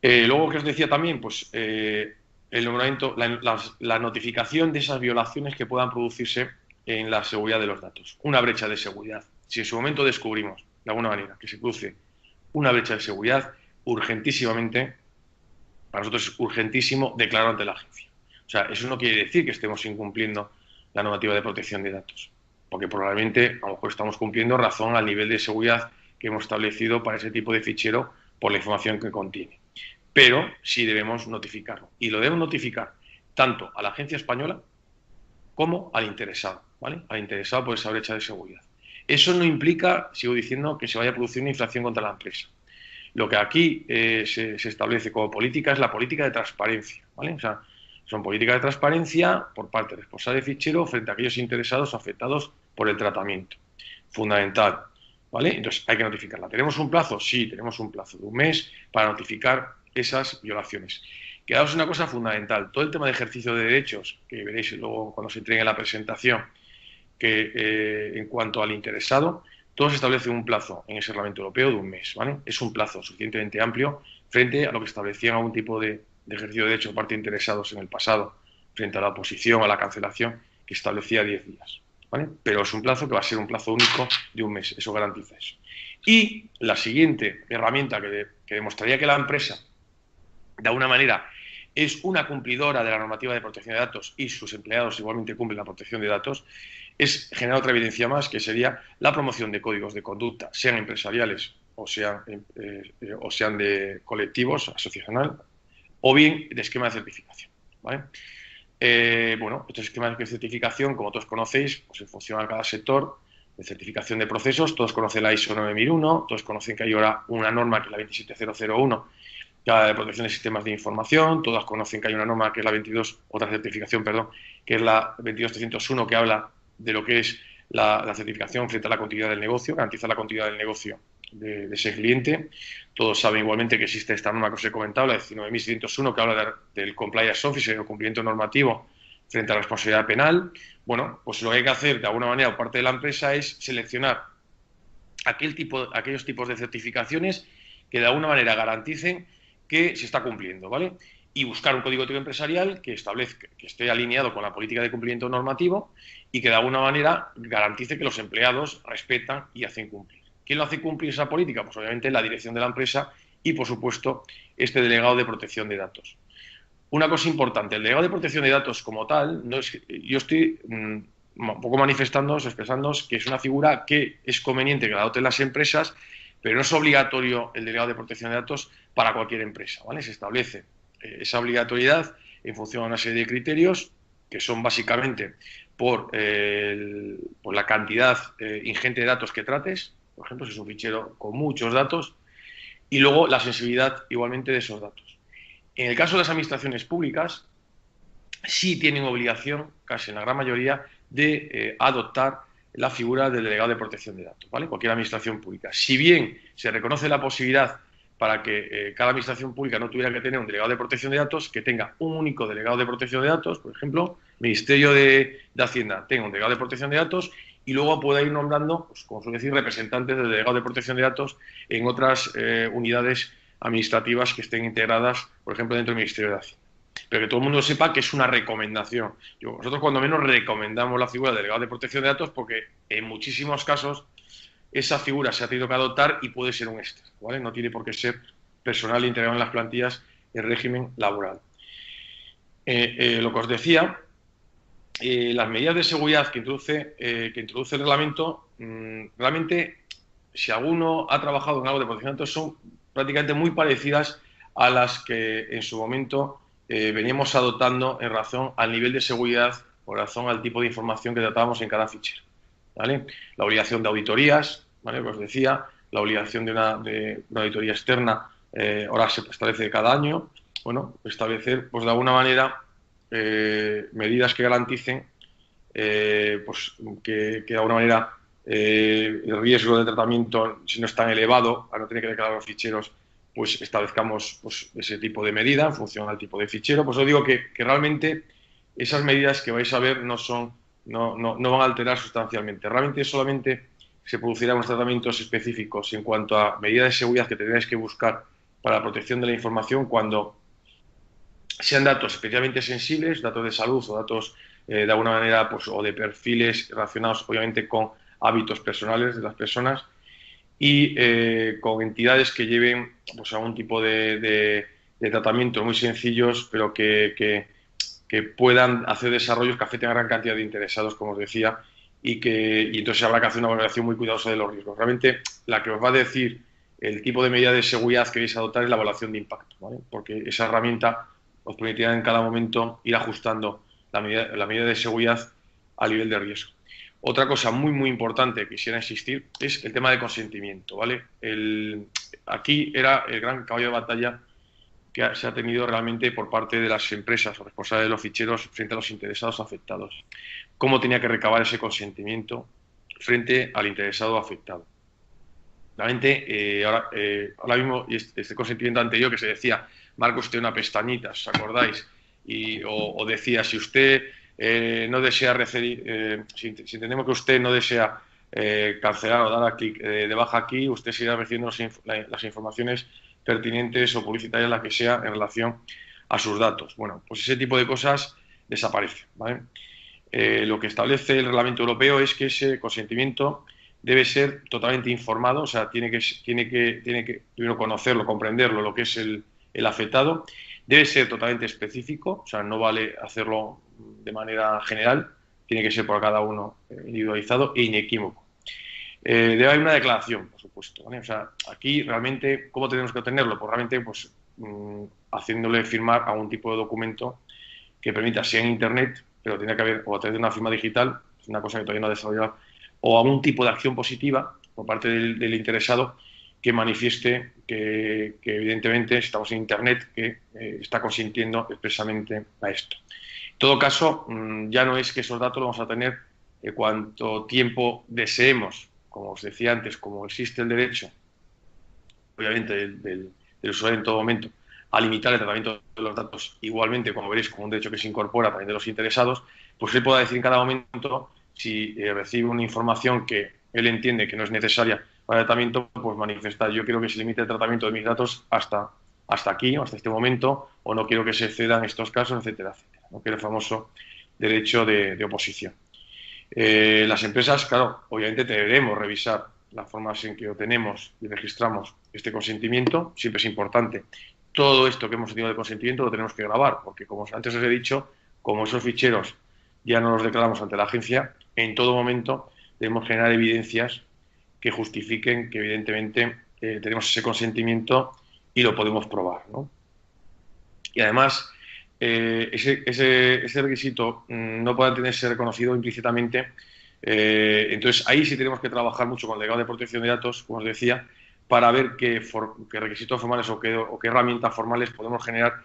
Luego, que os decía también, pues el nombramiento, la notificación de esas violaciones que puedan producirse en la seguridad de los datos. Una brecha de seguridad. Si en su momento descubrimos, de alguna manera, que se produce una brecha de seguridad, urgentísimamente, para nosotros es urgentísimo declarar ante la agencia. O sea, eso no quiere decir que estemos incumpliendo la normativa de protección de datos, porque probablemente a lo mejor estamos cumpliendo razón al nivel de seguridad que hemos establecido para ese tipo de fichero por la información que contiene. Pero sí debemos notificarlo. Y lo debemos notificar tanto a la agencia española como al interesado, ¿vale? Al interesado por esa brecha de seguridad. Eso no implica, sigo diciendo, que se vaya a producir una infracción contra la empresa. Lo que aquí se establece como política es la política de transparencia, ¿vale? O sea, son políticas de transparencia por parte del responsable de fichero frente a aquellos interesados afectados por el tratamiento. Fundamental, ¿vale? Entonces hay que notificarla. ¿Tenemos un plazo? Sí, tenemos un plazo de un mes para notificar esas violaciones. Quedaos una cosa fundamental. Todo el tema de ejercicio de derechos, que veréis luego cuando se entregue la presentación, que en cuanto al interesado, todo se establece un plazo en ese reglamento europeo de un mes, ¿vale? Es un plazo suficientemente amplio frente a lo que establecían algún tipo de ejercicio de derechos por parte de interesados en el pasado, frente a la oposición, a la cancelación, que establecía 10 días, ¿vale? Pero es un plazo que va a ser un plazo único de un mes, eso garantiza eso. Y la siguiente herramienta que demostraría que la empresa, de alguna manera, es una cumplidora de la normativa de protección de datos y sus empleados igualmente cumplen la protección de datos, es generar otra evidencia más, que sería la promoción de códigos de conducta, sean empresariales o sean de colectivos, asociacional, o bien de esquema de certificación, ¿vale? Bueno, estos esquemas de certificación, como todos conocéis, pues en función a cada sector, de certificación de procesos, todos conocen la ISO 9001, todos conocen que hay ahora una norma que es la 27001, que habla de protección de sistemas de información, todas conocen que hay una norma que es la otra certificación, perdón, que es la 22301, que habla de lo que es la certificación frente a la continuidad del negocio, garantiza la continuidad del negocio de ese cliente. Todos saben igualmente que existe esta norma que os he comentado, la 19.601, que habla del compliance officer, el cumplimiento normativo frente a la responsabilidad penal. Bueno, pues lo que hay que hacer de alguna manera por parte de la empresa es seleccionar aquellos tipos de certificaciones que de alguna manera garanticen que se está cumpliendo, ¿vale? Y buscar un código ético empresarial que establezca, que esté alineado con la política de cumplimiento normativo y que de alguna manera garantice que los empleados respetan y hacen cumplir. ¿Quién lo hace cumplir esa política? Pues obviamente la dirección de la empresa y, por supuesto, este delegado de protección de datos. Una cosa importante, el delegado de protección de datos como tal, no es, yo estoy un poco manifestándoos, expresándoos que es una figura que es conveniente que la adopten las empresas, pero no es obligatorio el delegado de protección de datos para cualquier empresa, ¿vale? Se establece esa obligatoriedad en función de una serie de criterios que son básicamente por la cantidad ingente de datos que trates, por ejemplo, si es un fichero con muchos datos, y luego la sensibilidad igualmente de esos datos. En el caso de las administraciones públicas, sí tienen obligación, casi en la gran mayoría, de adoptar la figura del delegado de protección de datos, ¿vale? Cualquier administración pública. Si bien se reconoce la posibilidad para que cada administración pública no tuviera que tener un delegado de protección de datos, que tenga un único delegado de protección de datos, por ejemplo, Ministerio de Hacienda tenga un delegado de protección de datos y luego pueda ir nombrando, pues, como suele decir, representantes del delegado de protección de datos en otras unidades administrativas que estén integradas, por ejemplo, dentro del Ministerio de Hacienda. Pero que todo el mundo sepa que es una recomendación. Nosotros, cuando menos, recomendamos la figura del delegado de protección de datos porque en muchísimos casos esa figura se ha tenido que adoptar y puede ser un extra, ¿vale? No tiene por qué ser personal integrado en las plantillas en régimen laboral. Lo que os decía, las medidas de seguridad que introduce el reglamento, realmente, si alguno ha trabajado en algo de protección de datos, son prácticamente muy parecidas a las que en su momento veníamos adoptando en razón al nivel de seguridad o en razón al tipo de información que tratábamos en cada fichero, ¿vale? La obligación de auditorías, ¿vale? Os decía, la obligación de una auditoría externa, ahora se establece cada año. Bueno, establecer, pues de alguna manera, medidas que garanticen pues que de alguna manera el riesgo de tratamiento, si no es tan elevado, a no tener que declarar los ficheros, pues establezcamos pues, ese tipo de medida en función al tipo de fichero. Pues os digo que realmente esas medidas que vais a ver no van a alterar sustancialmente. Realmente solamente se producirán unos tratamientos específicos en cuanto a medidas de seguridad que tendréis que buscar para la protección de la información cuando sean datos especialmente sensibles, datos de salud o datos de alguna manera pues, o de perfiles relacionados obviamente con hábitos personales de las personas y con entidades que lleven pues, algún tipo de tratamientos muy sencillos, pero que puedan hacer desarrollos que afecten a gran cantidad de interesados, como os decía, y entonces habrá que hacer una valoración muy cuidadosa de los riesgos. Realmente, la que os va a decir el tipo de medida de seguridad que queréis adoptar es la evaluación de impacto, ¿vale? Porque esa herramienta os permitirá en cada momento ir ajustando la medida de seguridad al nivel de riesgo. Otra cosa muy, muy importante que quisiera insistir es el tema de consentimiento, ¿vale? Aquí era el gran caballo de batalla que se ha tenido realmente por parte de las empresas o responsables de los ficheros frente a los interesados afectados. ¿Cómo tenía que recabar ese consentimiento frente al interesado afectado? Realmente, ahora mismo, este consentimiento anterior que se decía, marca usted una pestañita, ¿os acordáis? O decía, si usted no desea recibir, si entendemos que usted no desea cancelar o dar a clic de baja aquí, usted seguirá recibiendo las informaciones pertinentes o publicitarias, las que sea, en relación a sus datos. Bueno, pues ese tipo de cosas desaparece, ¿vale? Lo que establece el reglamento europeo es que ese consentimiento debe ser totalmente informado, o sea, tiene que primero conocerlo, comprenderlo, lo que es el afectado. Debe ser totalmente específico, o sea, no vale hacerlo de manera general, tiene que ser por cada uno individualizado e inequívoco. Debe haber una declaración, por supuesto, ¿vale? O sea, aquí realmente, ¿cómo tenemos que obtenerlo? Pues realmente, pues, haciéndole firmar algún tipo de documento que permita, sea en Internet, pero tiene que haber, o a través de una firma digital, es una cosa que todavía no ha desarrollado, o algún tipo de acción positiva por parte del interesado que manifieste que evidentemente, si estamos en Internet, que está consintiendo expresamente a esto. En todo caso, ya no es que esos datos los vamos a tener cuanto tiempo deseemos, como os decía antes, como existe el derecho obviamente, del usuario en todo momento, a limitar el tratamiento de los datos, igualmente, como veréis, como un derecho que se incorpora también de los interesados, pues él pueda decir en cada momento si recibe una información que él entiende que no es necesaria para el tratamiento, pues manifestar: yo quiero que se limite el tratamiento de mis datos hasta aquí, o hasta este momento, o no quiero que se cedan estos casos, etcétera, etcétera, ¿no? Que es el famoso derecho de oposición. Las empresas, claro, obviamente deberemos revisar las formas en que obtenemos y registramos este consentimiento. Siempre es importante. Todo esto que hemos tenido de consentimiento lo tenemos que grabar, porque, como antes os he dicho, como esos ficheros ya no los declaramos ante la agencia, en todo momento debemos generar evidencias que justifiquen que, evidentemente, tenemos ese consentimiento y lo podemos probar, ¿no? Y además, ese requisito no puede tenerse reconocido implícitamente. Entonces, ahí sí tenemos que trabajar mucho con el delegado de protección de datos, como os decía, para ver qué requisitos formales o qué herramientas formales podemos generar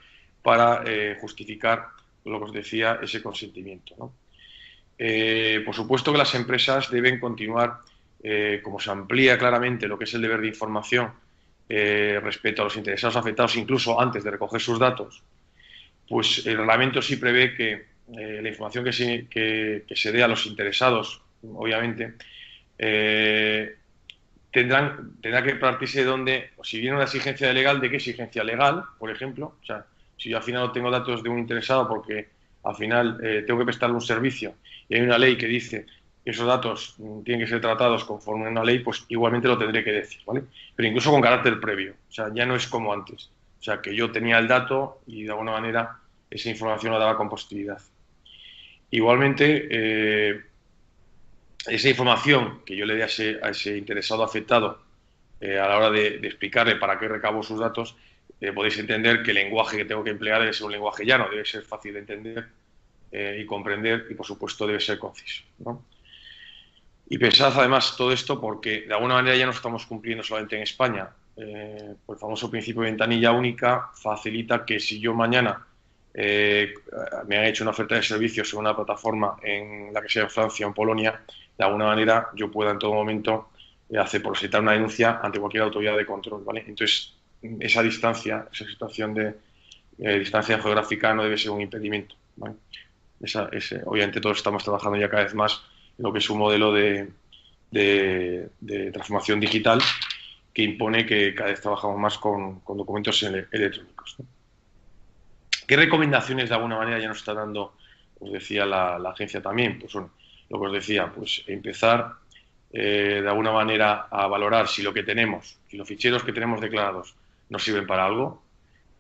para justificar, lo que os decía, ese consentimiento, ¿no? Por supuesto que las empresas deben continuar, como se amplía claramente lo que es el deber de información respecto a los interesados afectados, incluso antes de recoger sus datos, pues el reglamento sí prevé que la información que se dé a los interesados, obviamente, tendrá que partirse de donde, si viene una exigencia legal, ¿de qué exigencia legal, por ejemplo? O sea, si yo al final no tengo datos de un interesado porque al final tengo que prestarle un servicio y hay una ley que dice que esos datos tienen que ser tratados conforme a una ley, pues igualmente lo tendré que decir, ¿vale? Pero incluso con carácter previo, o sea, ya no es como antes. O sea, que yo tenía el dato y de alguna manera esa información la daba con posterioridad. Igualmente, esa información que yo le dé a ese interesado afectado a la hora de explicarle para qué recabo sus datos, podéis entender que el lenguaje que tengo que emplear debe ser un lenguaje llano, debe ser fácil de entender y comprender, y por supuesto debe ser conciso, ¿no? Y pensad además todo esto porque de alguna manera ya no estamos cumpliendo solamente en España. Pues el famoso principio de ventanilla única facilita que si yo mañana me han hecho una oferta de servicios en una plataforma en la que sea en Francia o en Polonia, de alguna manera yo pueda en todo momento presentar una denuncia ante cualquier autoridad de control, ¿vale? Entonces, esa distancia, esa situación de distancia geográfica no debe ser un impedimento, ¿vale? Obviamente todos estamos trabajando ya cada vez más en lo que es un modelo de transformación digital que impone que cada vez trabajamos más con documentos electrónicos, ¿no? ¿Qué recomendaciones de alguna manera ya nos está dando, os decía, la agencia también? Pues bueno, lo que os decía, pues empezar de alguna manera a valorar si lo que tenemos, si los ficheros que tenemos declarados nos sirven para algo.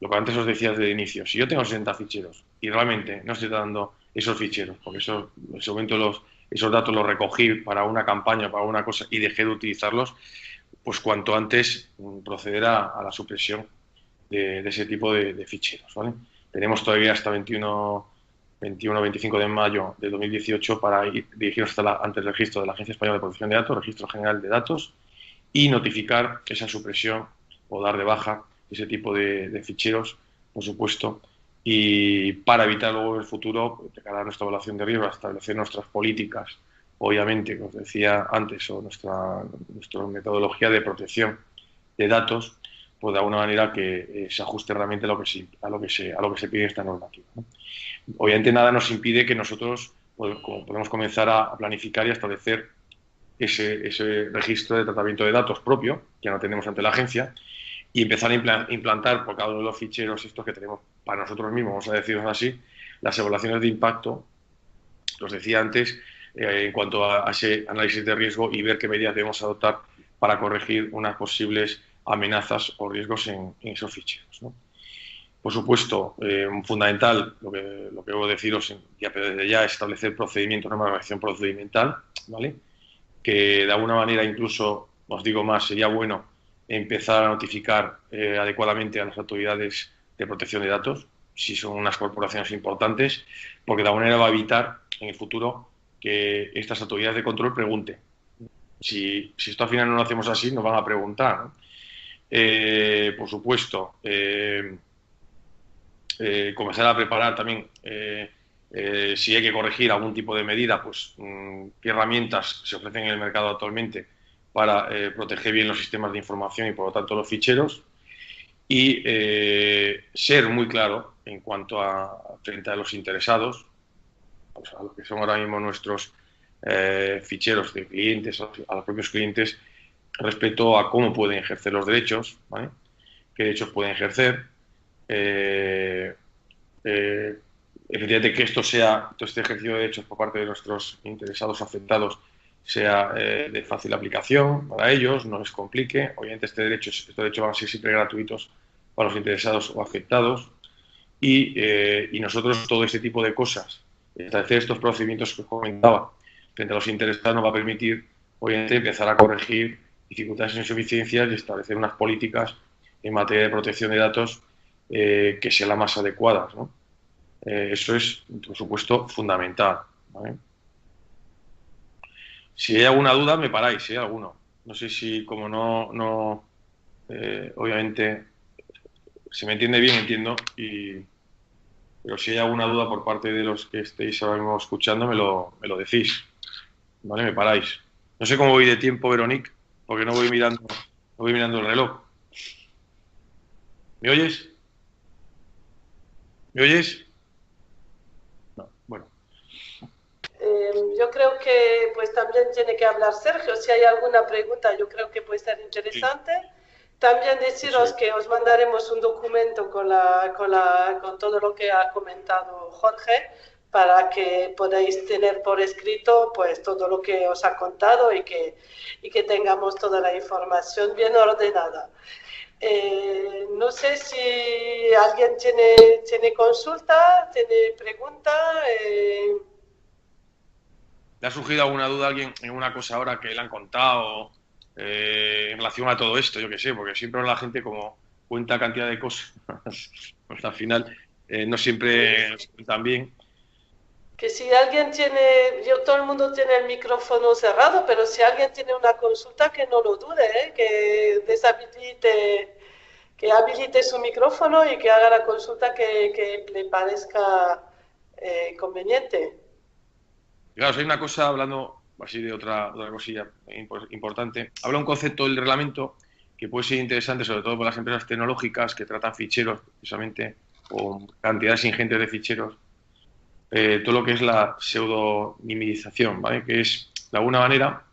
Lo que antes os decía desde el inicio, si yo tengo 60 ficheros y realmente no estoy dando esos ficheros, porque en ese momento esos datos los recogí para una campaña, para una cosa y dejé de utilizarlos, pues cuanto antes proceder a la supresión de ese tipo de ficheros, ¿vale? Tenemos todavía hasta 21-25 de mayo de 2018 para dirigirnos ante el registro de la Agencia Española de Protección de Datos, Registro General de Datos, y notificar esa supresión o dar de baja ese tipo de ficheros, por supuesto, y para evitar luego en el futuro, de cara a nuestra evaluación de riesgo, establecer nuestras políticas, obviamente, como os decía antes, o nuestra metodología de protección de datos, pues de alguna manera que se ajuste realmente a lo que se pide en esta normativa, ¿no? Obviamente nada nos impide que nosotros podemos comenzar a planificar y a establecer ese registro de tratamiento de datos propio, que no tenemos ante la agencia, y empezar a implantar por cada uno de los ficheros estos que tenemos para nosotros mismos, vamos a decirlo así, las evaluaciones de impacto, os decía antes, en cuanto a ese análisis de riesgo y ver qué medidas debemos adoptar para corregir unas posibles amenazas o riesgos en esos ficheros, ¿no? Por supuesto, fundamental, lo que debo deciros desde ya, es establecer procedimientos, normas de acción procedimental, ¿vale? Que de alguna manera incluso, os digo más, sería bueno empezar a notificar adecuadamente a las autoridades de protección de datos, si son unas corporaciones importantes, porque de alguna manera va a evitar en el futuro que estas autoridades de control pregunten. Si esto al final no lo hacemos así, nos van a preguntar, ¿no? Por supuesto, comenzar a preparar también si hay que corregir algún tipo de medida, pues qué herramientas se ofrecen en el mercado actualmente para proteger bien los sistemas de información y, por lo tanto, los ficheros, y ser muy claro en cuanto a frente a los interesados, pues a lo que son ahora mismo nuestros ficheros de clientes, a los propios clientes, respecto a cómo pueden ejercer los derechos, ¿vale? Qué derechos pueden ejercer, efectivamente que esto sea, todo este ejercicio de derechos por parte de nuestros interesados afectados sea de fácil aplicación para ellos, no les complique. Obviamente estos derechos van a ser siempre gratuitos para los interesados o afectados, y nosotros todo este tipo de cosas, establecer estos procedimientos que os comentaba frente a los interesados, nos va a permitir obviamente empezar a corregir dificultades e insuficiencias y establecer unas políticas en materia de protección de datos que sean las más adecuadas, ¿no? Eso es, por supuesto, fundamental, ¿vale? Si hay alguna duda, me paráis, alguno. No sé si, como obviamente, si me entiende bien, entiendo, pero si hay alguna duda por parte de los que estéis ahora mismo escuchando, me lo decís, ¿vale? Me paráis. No sé cómo voy de tiempo, Veronique, porque no voy mirando el reloj. ¿Me oyes? ¿Me oyes? No, bueno. Yo creo que pues también tiene que hablar Sergio. Si hay alguna pregunta, yo creo que puede ser interesante. Sí. También deciros que os mandaremos un documento con todo lo que ha comentado Jorge, para que podáis tener por escrito pues todo lo que os ha contado y que tengamos toda la información bien ordenada. No sé si alguien tiene consulta, tiene pregunta. ¿Le ha surgido alguna duda a alguien en una cosa ahora que le han contado en relación a todo esto? Yo qué sé, porque siempre la gente como cuenta cantidad de cosas, pues al final no siempre cuentan bien. Que si alguien todo el mundo tiene el micrófono cerrado, pero si alguien tiene una consulta, que no lo dude, que habilite su micrófono y que haga la consulta que le parezca conveniente. Claro, si hay una cosa, hablando así de otra cosilla importante, habla un concepto del reglamento que puede ser interesante, sobre todo para las empresas tecnológicas que tratan ficheros, precisamente, con cantidades ingentes de ficheros, todo lo que es la pseudonimización, ¿vale? Que es, de alguna manera,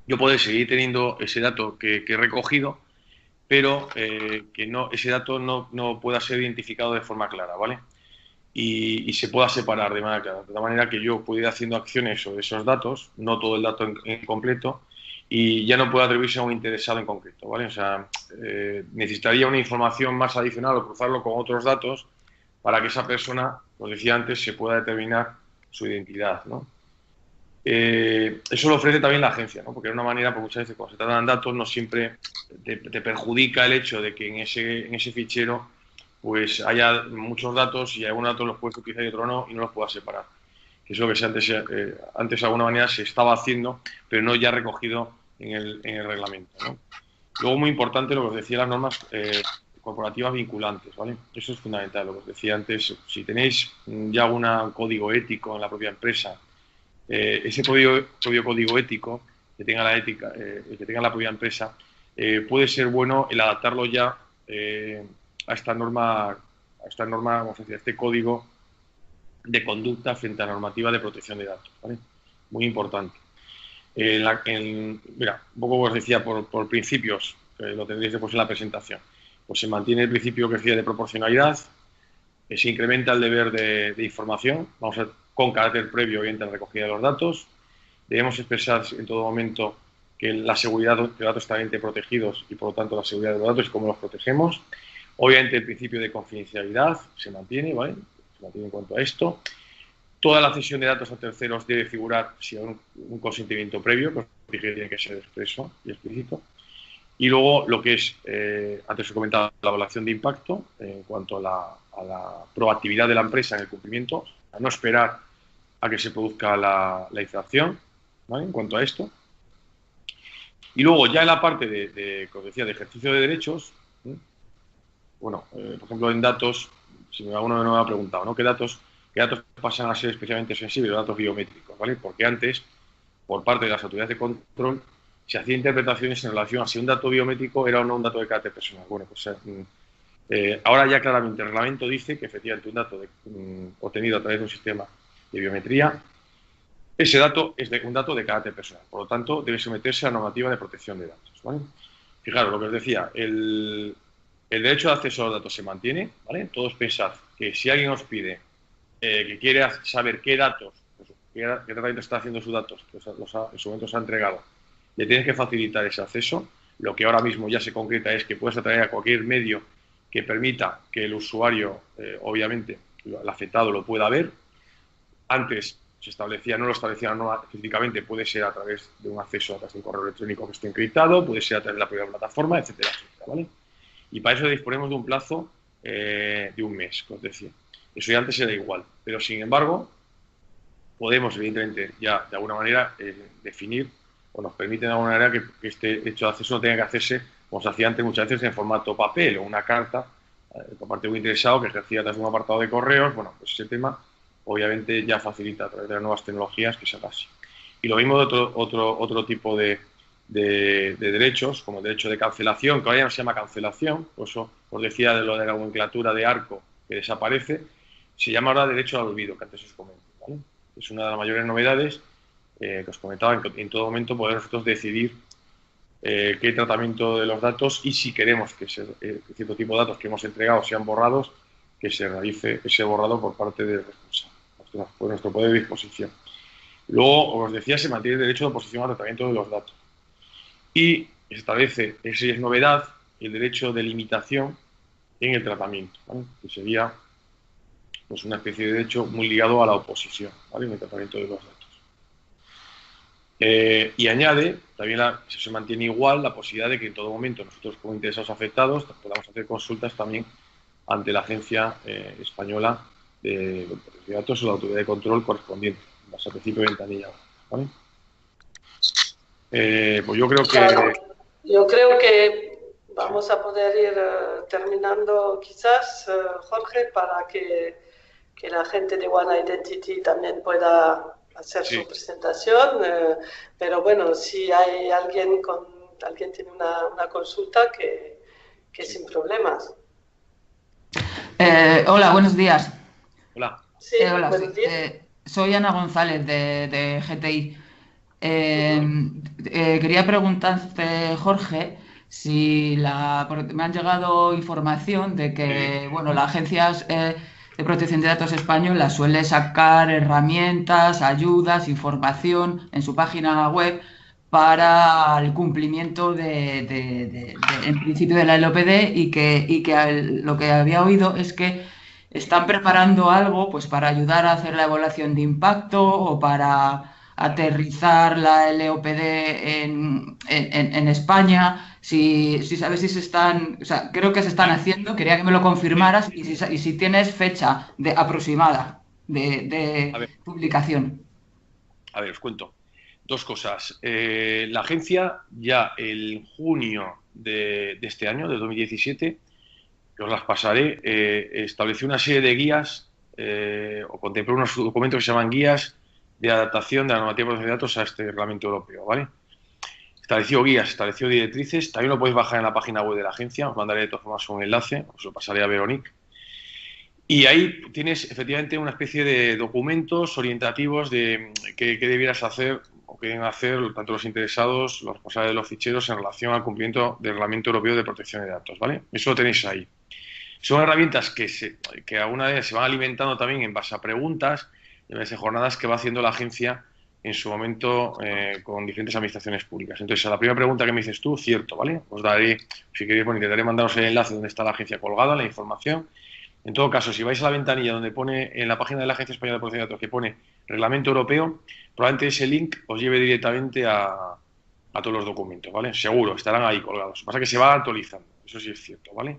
yo puedo seguir teniendo ese dato que he recogido, pero que ese dato no pueda ser identificado de forma clara, ¿vale? Y se pueda separar de manera clara, de tal manera que yo pueda ir haciendo acciones sobre esos datos, no todo el dato en completo, y ya no pueda atribuirse a un interesado en concreto, ¿vale? O sea, necesitaría una información más adicional o cruzarlo con otros datos para que esa persona, como decía antes, se pueda determinar su identidad, ¿no? Eso lo ofrece también la agencia, ¿no? Porque de una manera, pues muchas veces cuando se tratan datos, no siempre te perjudica el hecho de que en ese fichero pues haya muchos datos y algunos datos los puedes utilizar y otros no, y no los puedas separar. Que es lo que antes de alguna manera se estaba haciendo, pero no ya recogido en el reglamento, ¿no? Luego, muy importante lo que os decía, las normas corporativas vinculantes, ¿vale? Eso es fundamental, lo que os decía antes. Si tenéis ya un código ético en la propia empresa, ese propio código ético que tenga la ética, que tenga la propia empresa, puede ser bueno el adaptarlo ya a esta norma, vamos a decir, a este código de conducta frente a la normativa de protección de datos, ¿vale? Muy importante. Mira, un poco os decía por principios, lo tendréis después en la presentación. Pues se mantiene el principio que decía de proporcionalidad, se incrementa el deber de información, vamos a ver, con carácter previo obviamente a la recogida de los datos. Debemos expresar en todo momento que la seguridad de los datos están protegidos y por lo tanto la seguridad de los datos y cómo los protegemos. Obviamente el principio de confidencialidad se mantiene, ¿vale? Se mantiene en cuanto a esto. Toda la cesión de datos a terceros debe figurar si hay un consentimiento previo, que tiene que ser expreso y explícito. Y luego lo que es, antes os he comentado, la evaluación de impacto en cuanto a la proactividad de la empresa en el cumplimiento, a no esperar a que se produzca la infracción, ¿vale? En cuanto a esto. Y luego ya en la parte como decía, de ejercicio de derechos, bueno, por ejemplo en datos, si alguno me ha preguntado, ¿no? ¿Qué datos pasan a ser especialmente sensibles? Los datos biométricos, ¿vale? Porque antes, por parte de las autoridades de control, se hacía interpretaciones en relación a si un dato biométrico era o no un dato de carácter personal. Bueno, pues ahora ya claramente el reglamento dice que efectivamente un dato obtenido a través de un sistema de biometría, ese dato es un dato de carácter personal. Por lo tanto, debe someterse a la normativa de protección de datos, ¿vale? Fijaros, lo que os decía, el derecho de acceso a los datos se mantiene, ¿vale? Todos pensad que si alguien os pide que quiere saber qué datos, pues, qué tratamiento está haciendo sus datos, que en su momento se ha entregado, le tienes que facilitar ese acceso. Lo que ahora mismo ya se concreta es que puedes atraer a cualquier medio que permita que el usuario, obviamente, el afectado lo pueda ver. Antes se establecía, no lo establecía no, específicamente, puede ser a través de un acceso a través de un correo electrónico que esté encriptado, puede ser a través de la propia plataforma, etcétera, etcétera, ¿vale? Y para eso disponemos de un plazo de un mes, como os decía. Eso ya antes era igual, pero sin embargo podemos evidentemente ya de alguna manera definir o nos permite de alguna manera que este hecho de acceso no tenga que hacerse como se hacía antes muchas veces en formato papel o una carta por parte de un interesado que ejercía a través de un apartado de correos. Bueno, pues ese tema obviamente ya facilita a través de las nuevas tecnologías que se haga así. Y lo mismo de otro tipo de derechos, como el derecho de cancelación, que ahora ya no se llama cancelación, por eso os decía de lo de la nomenclatura de ARCO que desaparece, se llama ahora derecho al olvido, que antes os comenté, ¿vale? Es una de las mayores novedades que os comentaba, en todo momento poder nosotros decidir qué tratamiento de los datos y si queremos que cierto tipo de datos que hemos entregado sean borrados, que se realice ese borrado por parte del responsable, por nuestro poder de disposición. Luego, os decía, se mantiene el derecho de oposición al tratamiento de los datos. Y se establece, esa es novedad, el derecho de limitación en el tratamiento, ¿vale? Que sería pues, una especie de derecho muy ligado a la oposición, ¿vale? En el tratamiento de los datos. Y añade, también se mantiene igual la posibilidad de que en todo momento nosotros como interesados afectados podamos hacer consultas también ante la Agencia Española de Protección de Datos o la autoridad de control correspondiente, en base al principio de ventanilla, ¿vale? Pues yo creo que... Claro, yo creo que vamos a poder ir terminando quizás, Jorge, para que la gente de One Identity también pueda hacer su presentación. Pero bueno, si hay alguien tiene una consulta, que sin problemas. Hola, buenos días. Hola. Sí, Hola, buenos días. soy Ana González de GTI. Quería preguntarte, Jorge, porque me han llegado información de que, bueno, la Agencia de Protección de Datos Española suele sacar herramientas, ayudas, información en su página web para el cumplimiento en principio de la LOPD y que lo que había oído es que están preparando algo pues para ayudar a hacer la evaluación de impacto o para aterrizar la LOPD en España. Si sabes si se están, o sea, creo que se están haciendo, quería que me lo confirmaras y si tienes fecha aproximada de publicación. A ver, os cuento. Dos cosas. La agencia ya en junio de este año, de 2017, que os las pasaré, estableció una serie de guías o contempló unos documentos que se llaman guías de adaptación de la normativa de protección de datos a este reglamento europeo, ¿vale? Estableció guías, estableció directrices, también lo podéis bajar en la página web de la agencia, os mandaré de todas formas un enlace, os lo pasaré a Veronique. Y ahí tienes efectivamente una especie de documentos orientativos de qué debieras hacer o qué deben hacer tanto los interesados, los responsables de los ficheros en relación al cumplimiento del Reglamento Europeo de Protección de Datos, ¿vale? Eso lo tenéis ahí. Son herramientas que alguna vez se van alimentando también en base a preguntas, en base a jornadas que va haciendo la agencia en su momento con diferentes administraciones públicas. Entonces, a la primera pregunta que me dices tú, cierto, ¿vale? Os daré, si queréis, bueno, intentaré mandaros el enlace donde está la agencia colgada, la información. En todo caso, si vais a la ventanilla donde pone, en la página de la Agencia Española de Protección de Datos, que pone Reglamento Europeo, probablemente ese link os lleve directamente a todos los documentos, ¿vale? Seguro, estarán ahí colgados. Lo que pasa es que se va actualizando, eso sí es cierto, ¿vale?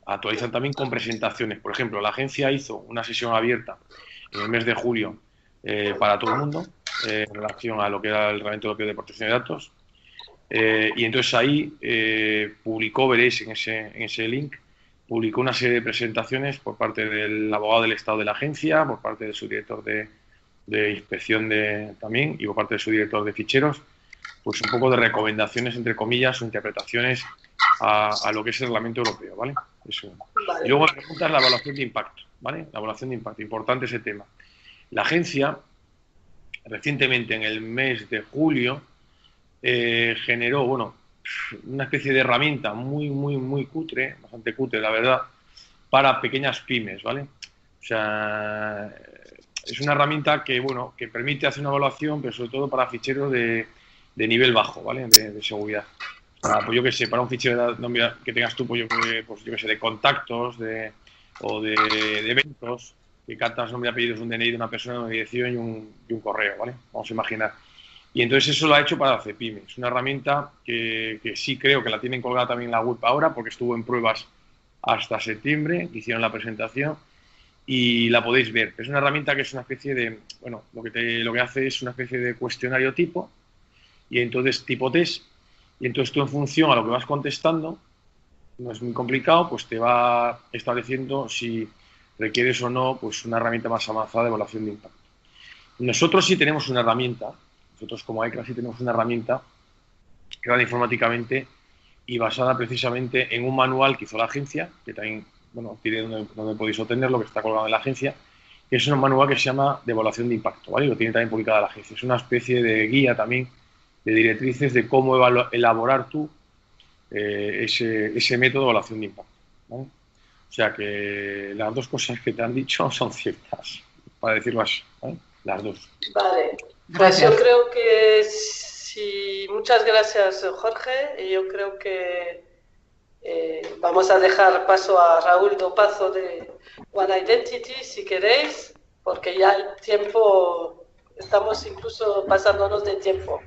Actualizan también con presentaciones. Por ejemplo, la agencia hizo una sesión abierta en el mes de julio para todo el mundo en relación a lo que era el Reglamento Europeo de Protección de Datos. Y entonces ahí publicó, veréis en ese link, publicó una serie de presentaciones por parte del abogado del Estado de la agencia, por parte de su director de inspección también y por parte de su director de ficheros, pues un poco de recomendaciones, entre comillas, o interpretaciones a lo que es el reglamento europeo, ¿vale? Eso. Vale. Y luego la pregunta es la evaluación de impacto, ¿vale? La evaluación de impacto, importante ese tema. La agencia, recientemente, en el mes de julio, generó, bueno, una especie de herramienta muy cutre, bastante cutre, la verdad, para pequeñas pymes, ¿vale? O sea, es una herramienta que, bueno, que permite hacer una evaluación, pero sobre todo para ficheros de nivel bajo, ¿vale? De seguridad. Pues yo qué sé, para un fichero que tengas tú, pues yo qué sé, de contactos o de eventos, que captas nombre y apellidos, un DNI de una persona, una dirección y un correo, ¿vale? Vamos a imaginar. Y entonces eso lo ha hecho para CEPIME. Es una herramienta que sí creo que la tienen colgada también en la web ahora, porque estuvo en pruebas hasta septiembre, que hicieron la presentación, y la podéis ver. Es una herramienta que es una especie de, bueno, lo que hace es una especie de cuestionario tipo, y entonces tipo test, y entonces tú en función a lo que vas contestando, no es muy complicado, pues te va estableciendo si requieres o no pues una herramienta más avanzada de evaluación de impacto. Nosotros sí tenemos una herramienta, nosotros como ECRA sí tenemos una herramienta creada informáticamente y basada precisamente en un manual que hizo la agencia, que también, bueno, diré donde podéis obtenerlo, que está colgado en la agencia, que es un manual que se llama de evaluación de impacto, ¿vale? Y lo tiene también publicada la agencia. Es una especie de guía también de directrices de cómo elaborar tú ese método de evaluación de impacto, ¿vale? O sea que las dos cosas que te han dicho son ciertas, para decirlo así, ¿vale? Las dos. Vale, Gracias. pues yo creo que sí, muchas gracias, Jorge, y yo creo que vamos a dejar paso a Raúl Dopazo de One Identity, si queréis, porque ya el tiempo, estamos incluso pasándonos de tiempo.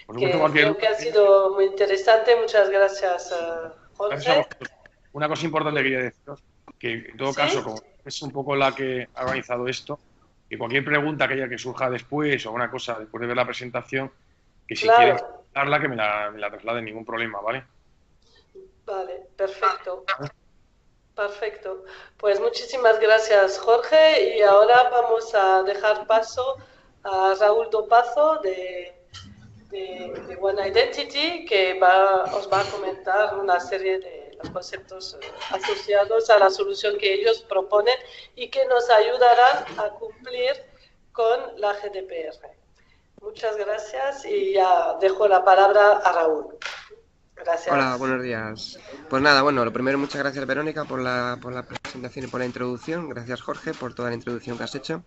Por supuesto, Que creo que ha sido muy interesante. Muchas gracias, Jorge. Una cosa importante que quería deciros, que en todo caso, como es un poco la que ha organizado esto, que cualquier pregunta que haya que surja después o una cosa después de ver la presentación, que si quieren darla, que me la trasladen, ningún problema, ¿vale? Vale, perfecto. Perfecto. Pues muchísimas gracias, Jorge. Y ahora vamos a dejar paso a Raúl Dopazo de One Identity, que os va a comentar una serie de los conceptos asociados a la solución que ellos proponen y que nos ayudarán a cumplir con la GDPR. Muchas gracias y ya dejo la palabra a Raúl. Gracias. Hola, buenos días. Pues nada, bueno, lo primero, muchas gracias, Verónica, por la presentación y por la introducción. Gracias, Jorge, por toda la introducción que has hecho.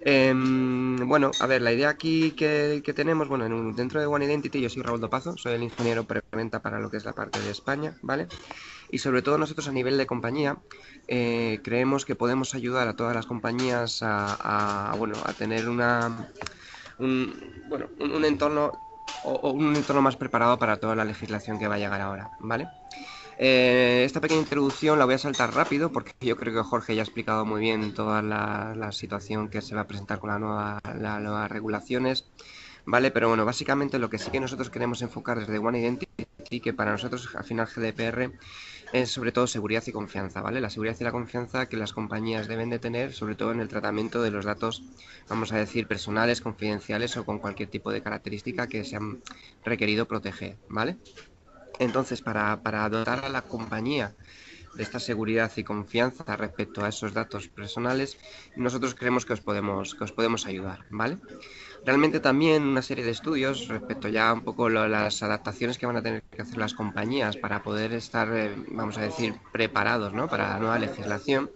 Bueno, a ver, la idea aquí que tenemos, bueno, dentro de One Identity, yo soy Raúl Dopazo, soy el ingeniero preventa para lo que es la parte de España, ¿vale? Y sobre todo nosotros a nivel de compañía creemos que podemos ayudar a todas las compañías a tener un entorno o un entorno más preparado para toda la legislación que va a llegar ahora, ¿vale? Esta pequeña introducción la voy a saltar rápido porque yo creo que Jorge ya ha explicado muy bien toda la situación que se va a presentar con las nuevas regulaciones, ¿vale? Pero bueno, básicamente lo que sí que nosotros queremos enfocar desde One Identity, que para nosotros al final GDPR es sobre todo seguridad y confianza, ¿vale? La seguridad y la confianza que las compañías deben de tener, sobre todo en el tratamiento de los datos, vamos a decir, personales, confidenciales o con cualquier tipo de característica que se han requerido proteger, ¿vale? Entonces, para dotar a la compañía de esta seguridad y confianza respecto a esos datos personales, nosotros creemos que os podemos ayudar, ¿vale? Realmente también una serie de estudios respecto ya un poco las adaptaciones que van a tener que hacer las compañías para poder estar, vamos a decir, preparados, ¿no?, para la nueva legislación,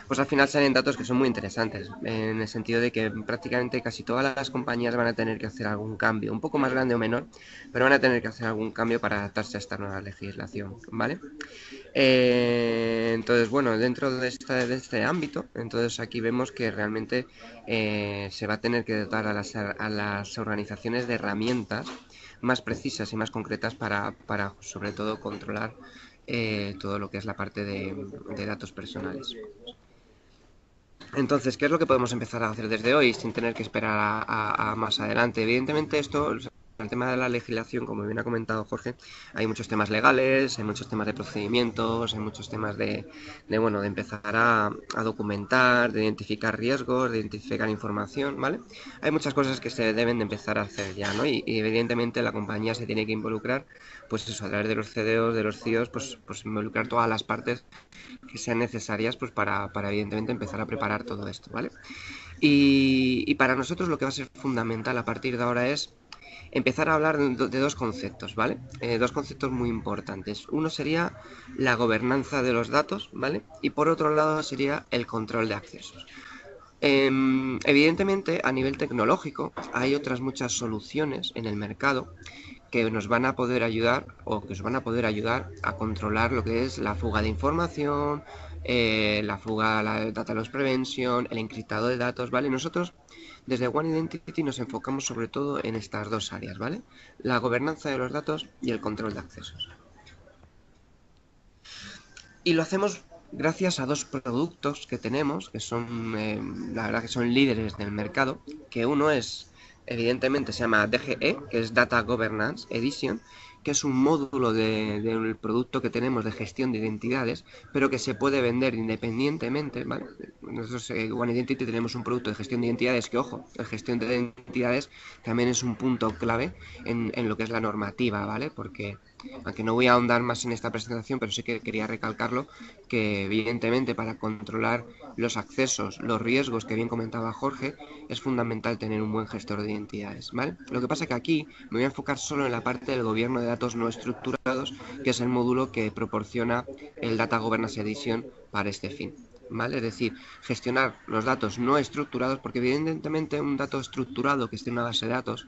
pues al final salen datos que son muy interesantes, en el sentido de que prácticamente casi todas las compañías van a tener que hacer algún cambio, un poco más grande o menor, pero van a tener que hacer algún cambio para adaptarse a esta nueva legislación, ¿vale? Entonces, bueno, dentro de este ámbito, entonces aquí vemos que realmente se va a tener que dotar a las organizaciones de herramientas más precisas y más concretas para sobre todo controlar todo lo que es la parte de datos personales. Entonces, ¿qué es lo que podemos empezar a hacer desde hoy sin tener que esperar a más adelante? Evidentemente esto el tema de la legislación, como bien ha comentado Jorge, hay muchos temas legales, hay muchos temas de procedimientos, hay muchos temas de empezar a documentar, de identificar riesgos, de identificar información, ¿vale? Hay muchas cosas que se deben de empezar a hacer ya, ¿no? Y evidentemente la compañía se tiene que involucrar, pues eso, a través de los CDOs, de los CIOs, pues involucrar todas las partes que sean necesarias pues para evidentemente empezar a preparar todo esto, ¿vale? Y para nosotros lo que va a ser fundamental a partir de ahora es empezar a hablar de dos conceptos, ¿vale? Dos conceptos muy importantes. Uno sería la gobernanza de los datos, ¿vale? Y por otro lado sería el control de accesos. Evidentemente, a nivel tecnológico, hay otras muchas soluciones en el mercado que nos van a poder ayudar o que os van a poder ayudar a controlar lo que es la fuga de información, la data loss prevention, el encriptado de datos, ¿vale? Nosotros desde One Identity nos enfocamos sobre todo en estas dos áreas, ¿vale? La gobernanza de los datos y el control de accesos. Y lo hacemos gracias a dos productos que tenemos, que son, la verdad que son líderes del mercado, que uno es, evidentemente se llama DGE, que es Data Governance Edition, que es un módulo del producto que tenemos de gestión de identidades, pero que se puede vender independientemente, ¿vale? Nosotros en One Identity tenemos un producto de gestión de identidades que, ojo, la gestión de identidades también es un punto clave en lo que es la normativa, ¿vale? Porque, aunque no voy a ahondar más en esta presentación, pero sí que quería recalcarlo, que evidentemente para controlar los accesos, los riesgos que bien comentaba Jorge, es fundamental tener un buen gestor de identidades, ¿vale? Lo que pasa es que aquí me voy a enfocar solo en la parte del gobierno de datos no estructurados, que es el módulo que proporciona el Data Governance Edition para este fin, ¿vale? Es decir, gestionar los datos no estructurados, porque evidentemente un dato estructurado que esté en una base de datos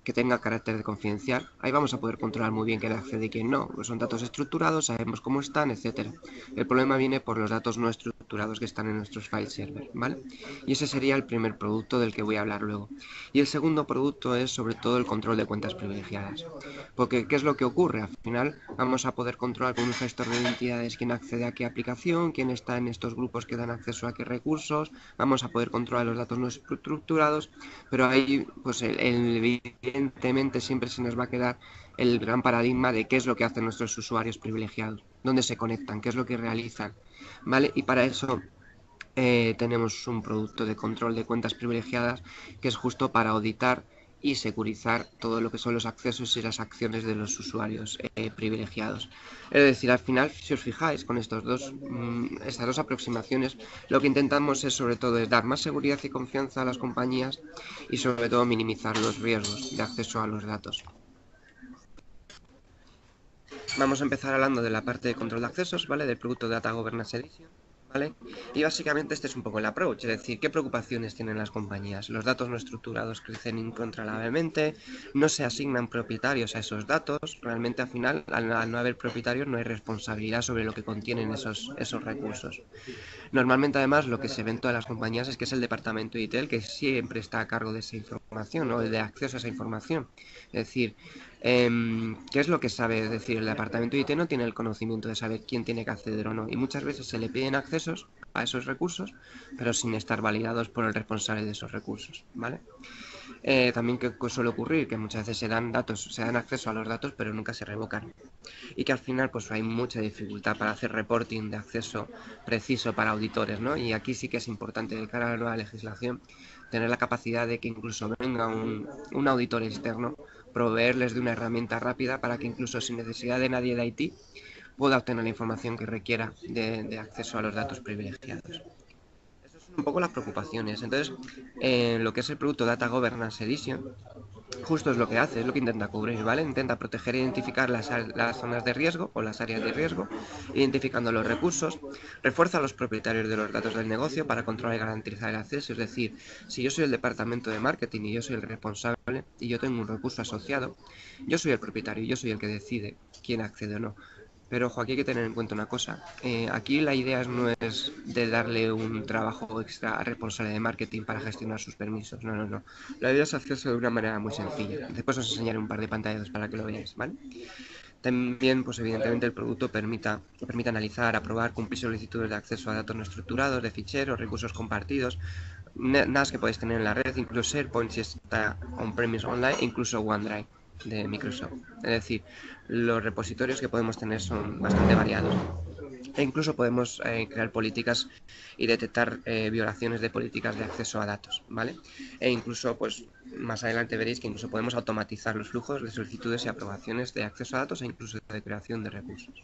que tenga carácter de confidencial, ahí vamos a poder controlar muy bien quién accede y quién no. Son datos estructurados, sabemos cómo están, etcétera. El problema viene por los datos no estructurados que están en nuestros file server, ¿vale? Y ese sería el primer producto del que voy a hablar luego. Y el segundo producto es sobre todo el control de cuentas privilegiadas. Porque, ¿qué es lo que ocurre? Al final vamos a poder controlar con un gestor de identidades quién accede a qué aplicación, quién está en estos grupos que dan acceso a qué recursos, vamos a poder controlar los datos no estructurados, pero ahí, pues evidentemente siempre se nos va a quedar el gran paradigma de qué es lo que hacen nuestros usuarios privilegiados, dónde se conectan, qué es lo que realizan, ¿vale? Y para eso tenemos un producto de control de cuentas privilegiadas que es justo para auditar y securizar todo lo que son los accesos y las acciones de los usuarios privilegiados. Es decir, al final, si os fijáis, con estas dos aproximaciones, lo que intentamos es sobre todo dar más seguridad y confianza a las compañías y sobre todo minimizar los riesgos de acceso a los datos. Vamos a empezar hablando de la parte de control de accesos, ¿vale? Del producto Data Governance Edition, ¿vale? Y básicamente este es un poco el approach, es decir, ¿qué preocupaciones tienen las compañías? Los datos no estructurados crecen incontrolablemente, no se asignan propietarios a esos datos, realmente al final, al no haber propietarios, no hay responsabilidad sobre lo que contienen esos recursos. Normalmente, además, lo que se ve en todas las compañías es que es el departamento IT el que siempre está a cargo de esa información o de acceso a esa información. Es decir, ¿qué es lo que sabe? Es decir, el departamento IT no tiene el conocimiento de saber quién tiene que acceder o no. Y muchas veces se le piden accesos a esos recursos, pero sin estar validados por el responsable de esos recursos, ¿vale? También que suele ocurrir que muchas veces se dan acceso a los datos, pero nunca se revocan. Y que al final pues hay mucha dificultad para hacer reporting de acceso preciso para auditores, ¿no? Y aquí sí que es importante, de cara a la nueva legislación, tener la capacidad de que incluso venga un auditor externo, proveerles de una herramienta rápida para que incluso sin necesidad de nadie de IT pueda obtener la información que requiera de acceso a los datos privilegiados. Esas son un poco las preocupaciones. Entonces, lo que es el producto Data Governance Edition, justo es lo que hace, es lo que intenta cubrir, ¿vale? Intenta proteger e identificar las zonas de riesgo o las áreas de riesgo, identificando los recursos, refuerza a los propietarios de los datos del negocio para controlar y garantizar el acceso. Es decir, si yo soy el departamento de marketing y yo soy el responsable y yo tengo un recurso asociado, yo soy el propietario y yo soy el que decide quién accede o no. Pero ojo, aquí hay que tener en cuenta una cosa. Aquí la idea no es de darle un trabajo extra al responsable de marketing para gestionar sus permisos. No, no, no. La idea es hacerse de una manera muy sencilla. Después os enseñaré un par de pantallas para que lo veáis, ¿vale? También, pues evidentemente el producto permite analizar, aprobar, cumplir solicitudes de acceso a datos no estructurados, de ficheros, recursos compartidos. NAS que podéis tener en la red, incluso SharePoint si está on-premise online, e incluso OneDrive de Microsoft. Es decir, los repositorios que podemos tener son bastante variados. E incluso podemos crear políticas y detectar violaciones de políticas de acceso a datos, ¿vale? E incluso, pues, más adelante veréis que incluso podemos automatizar los flujos de solicitudes y aprobaciones de acceso a datos e incluso de creación de recursos.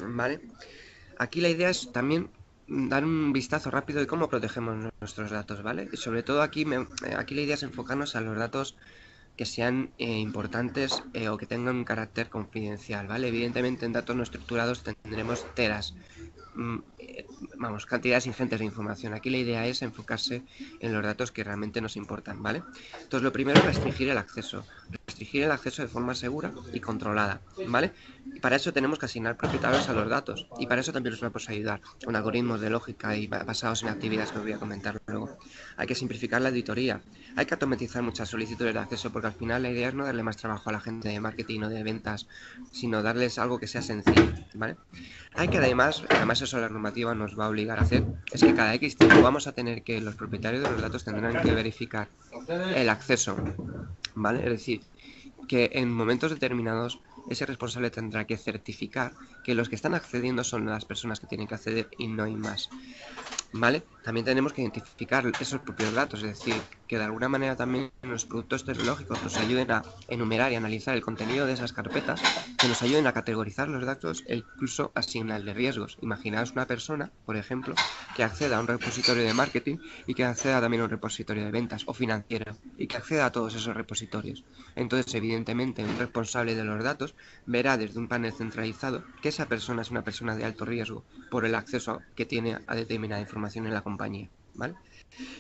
¿Vale? Aquí la idea es también dar un vistazo rápido de cómo protegemos nuestros datos, ¿vale? Y sobre todo aquí la idea es enfocarnos a los datos que sean importantes o que tengan un carácter confidencial, ¿vale? Evidentemente en datos no estructurados tendremos teras, cantidades ingentes de información. Aquí la idea es enfocarse en los datos que realmente nos importan, ¿vale? Entonces lo primero es restringir el acceso de forma segura y controlada, ¿vale? Y para eso tenemos que asignar propietarios a los datos y para eso también os vamos a ayudar con algoritmos de lógica y basados en actividades que os voy a comentar luego. Hay que simplificar la auditoría, hay que automatizar muchas solicitudes de acceso porque al final la idea es no darle más trabajo a la gente de marketing o de ventas, sino darles algo que sea sencillo, ¿vale? Hay que además eso la normativa nos va a obligar a hacer, es que cada X tiempo vamos a tener que los propietarios de los datos tendrán que verificar el acceso, ¿vale? Es decir, que en momentos determinados ese responsable tendrá que certificar que los que están accediendo son las personas que tienen que acceder y no hay más, ¿vale? También tenemos que identificar esos propios datos, es decir, que de alguna manera también los productos tecnológicos nos ayuden a enumerar y analizar el contenido de esas carpetas, que nos ayuden a categorizar los datos e incluso asignarle riesgos. Imaginaos una persona, por ejemplo, que acceda a un repositorio de marketing y que acceda también a un repositorio de ventas o financiero y que acceda a todos esos repositorios. Entonces, evidentemente, un responsable de los datos verá desde un panel centralizado que esa persona es una persona de alto riesgo por el acceso que tiene a determinada información en la compañía, ¿vale?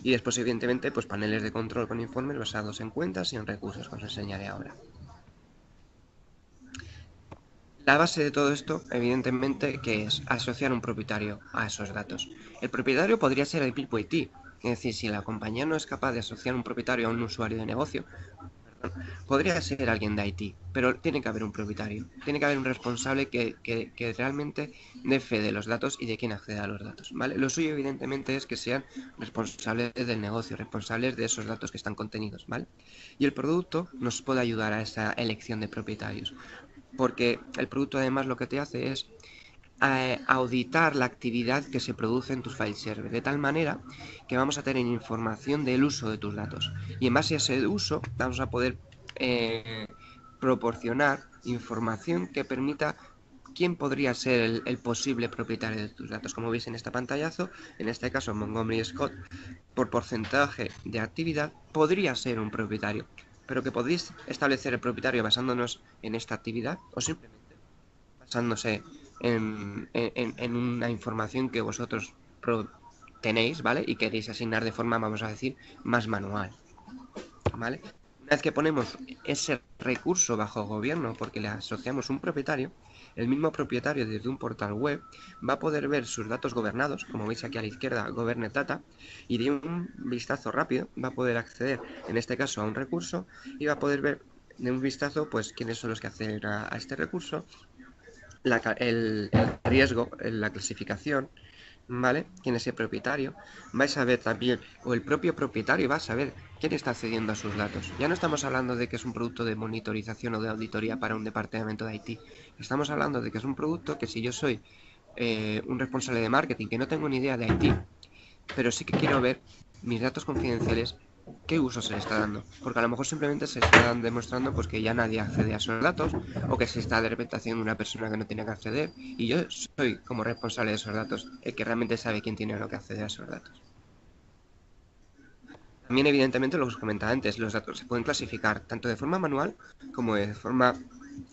Y después, evidentemente, pues paneles de control con informes basados en cuentas y en recursos, que os enseñaré ahora. La base de todo esto, evidentemente, que es asociar un propietario a esos datos. El propietario podría ser el People IT, es decir, si la compañía no es capaz de asociar un propietario a un usuario de negocio, podría ser alguien de IT, pero tiene que haber un propietario, tiene que haber un responsable que realmente dé fe de los datos y de quién accede a los datos, ¿vale? Lo suyo evidentemente es que sean responsables del negocio, responsables de esos datos que están contenidos, ¿vale? Y el producto nos puede ayudar a esa elección de propietarios, porque el producto además lo que te hace es auditar la actividad que se produce en tus file server, de tal manera que vamos a tener información del uso de tus datos y en base a ese uso vamos a poder proporcionar información que permita quién podría ser el posible propietario de tus datos. Como veis en este pantallazo, en este caso Montgomery Scott, por porcentaje de actividad podría ser un propietario, pero que podéis establecer el propietario basándonos en esta actividad o simplemente basándose en una información que vosotros tenéis, ¿vale? Y queréis asignar de forma, vamos a decir, más manual, ¿vale? Una vez que ponemos ese recurso bajo gobierno porque le asociamos un propietario, el mismo propietario desde un portal web va a poder ver sus datos gobernados, como veis aquí a la izquierda, Governed Data, y de un vistazo rápido va a poder acceder, en este caso, a un recurso y va a poder ver de un vistazo, pues, quiénes son los que acceden a este recurso, el riesgo, la clasificación, ¿vale? Quién es el propietario. Vais a ver también, o el propio propietario va a saber quién está accediendo a sus datos. Ya no estamos hablando de que es un producto de monitorización o de auditoría para un departamento de IT. Estamos hablando de que es un producto que si yo soy un responsable de marketing que no tengo ni idea de IT, pero sí que quiero ver mis datos confidenciales, qué uso se le está dando, porque a lo mejor simplemente se está demostrando pues que ya nadie accede a esos datos o que se está de repente haciendo una persona que no tiene que acceder y yo soy como responsable de esos datos el que realmente sabe quién tiene lo que acceder a esos datos. También evidentemente lo que os comentaba antes, los datos se pueden clasificar tanto de forma manual como de forma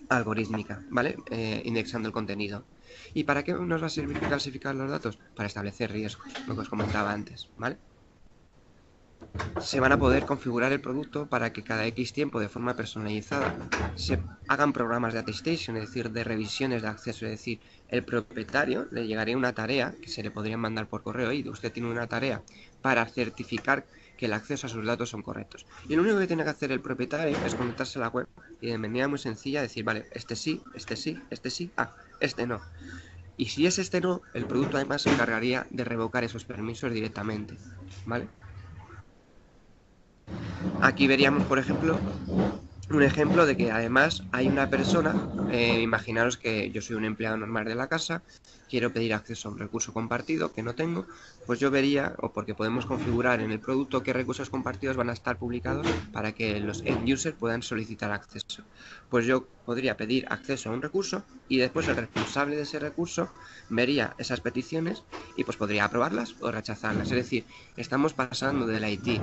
algorítmica, ¿vale? Indexando el contenido. ¿Y para qué nos va a servir clasificar los datos? Para establecer riesgos, lo que os comentaba antes, ¿vale? Se van a poder configurar el producto para que cada X tiempo de forma personalizada se hagan programas de attestation, es decir, de revisiones de acceso, es decir, el propietario le llegaría una tarea que se le podría mandar por correo y usted tiene una tarea para certificar que el acceso a sus datos son correctos. Y lo único que tiene que hacer el propietario es conectarse a la web y de manera muy sencilla decir, vale, este sí, este sí, este sí, este no. Y si es este no, el producto además se encargaría de revocar esos permisos directamente, ¿vale? Aquí veríamos, por ejemplo, un ejemplo de que además hay una persona, imaginaros que yo soy un empleado normal de la casa, quiero pedir acceso a un recurso compartido que no tengo, pues yo vería, o porque podemos configurar en el producto qué recursos compartidos van a estar publicados para que los end users puedan solicitar acceso. Pues yo podría pedir acceso a un recurso y después el responsable de ese recurso vería esas peticiones y pues podría aprobarlas o rechazarlas. Es decir, estamos pasando del IT.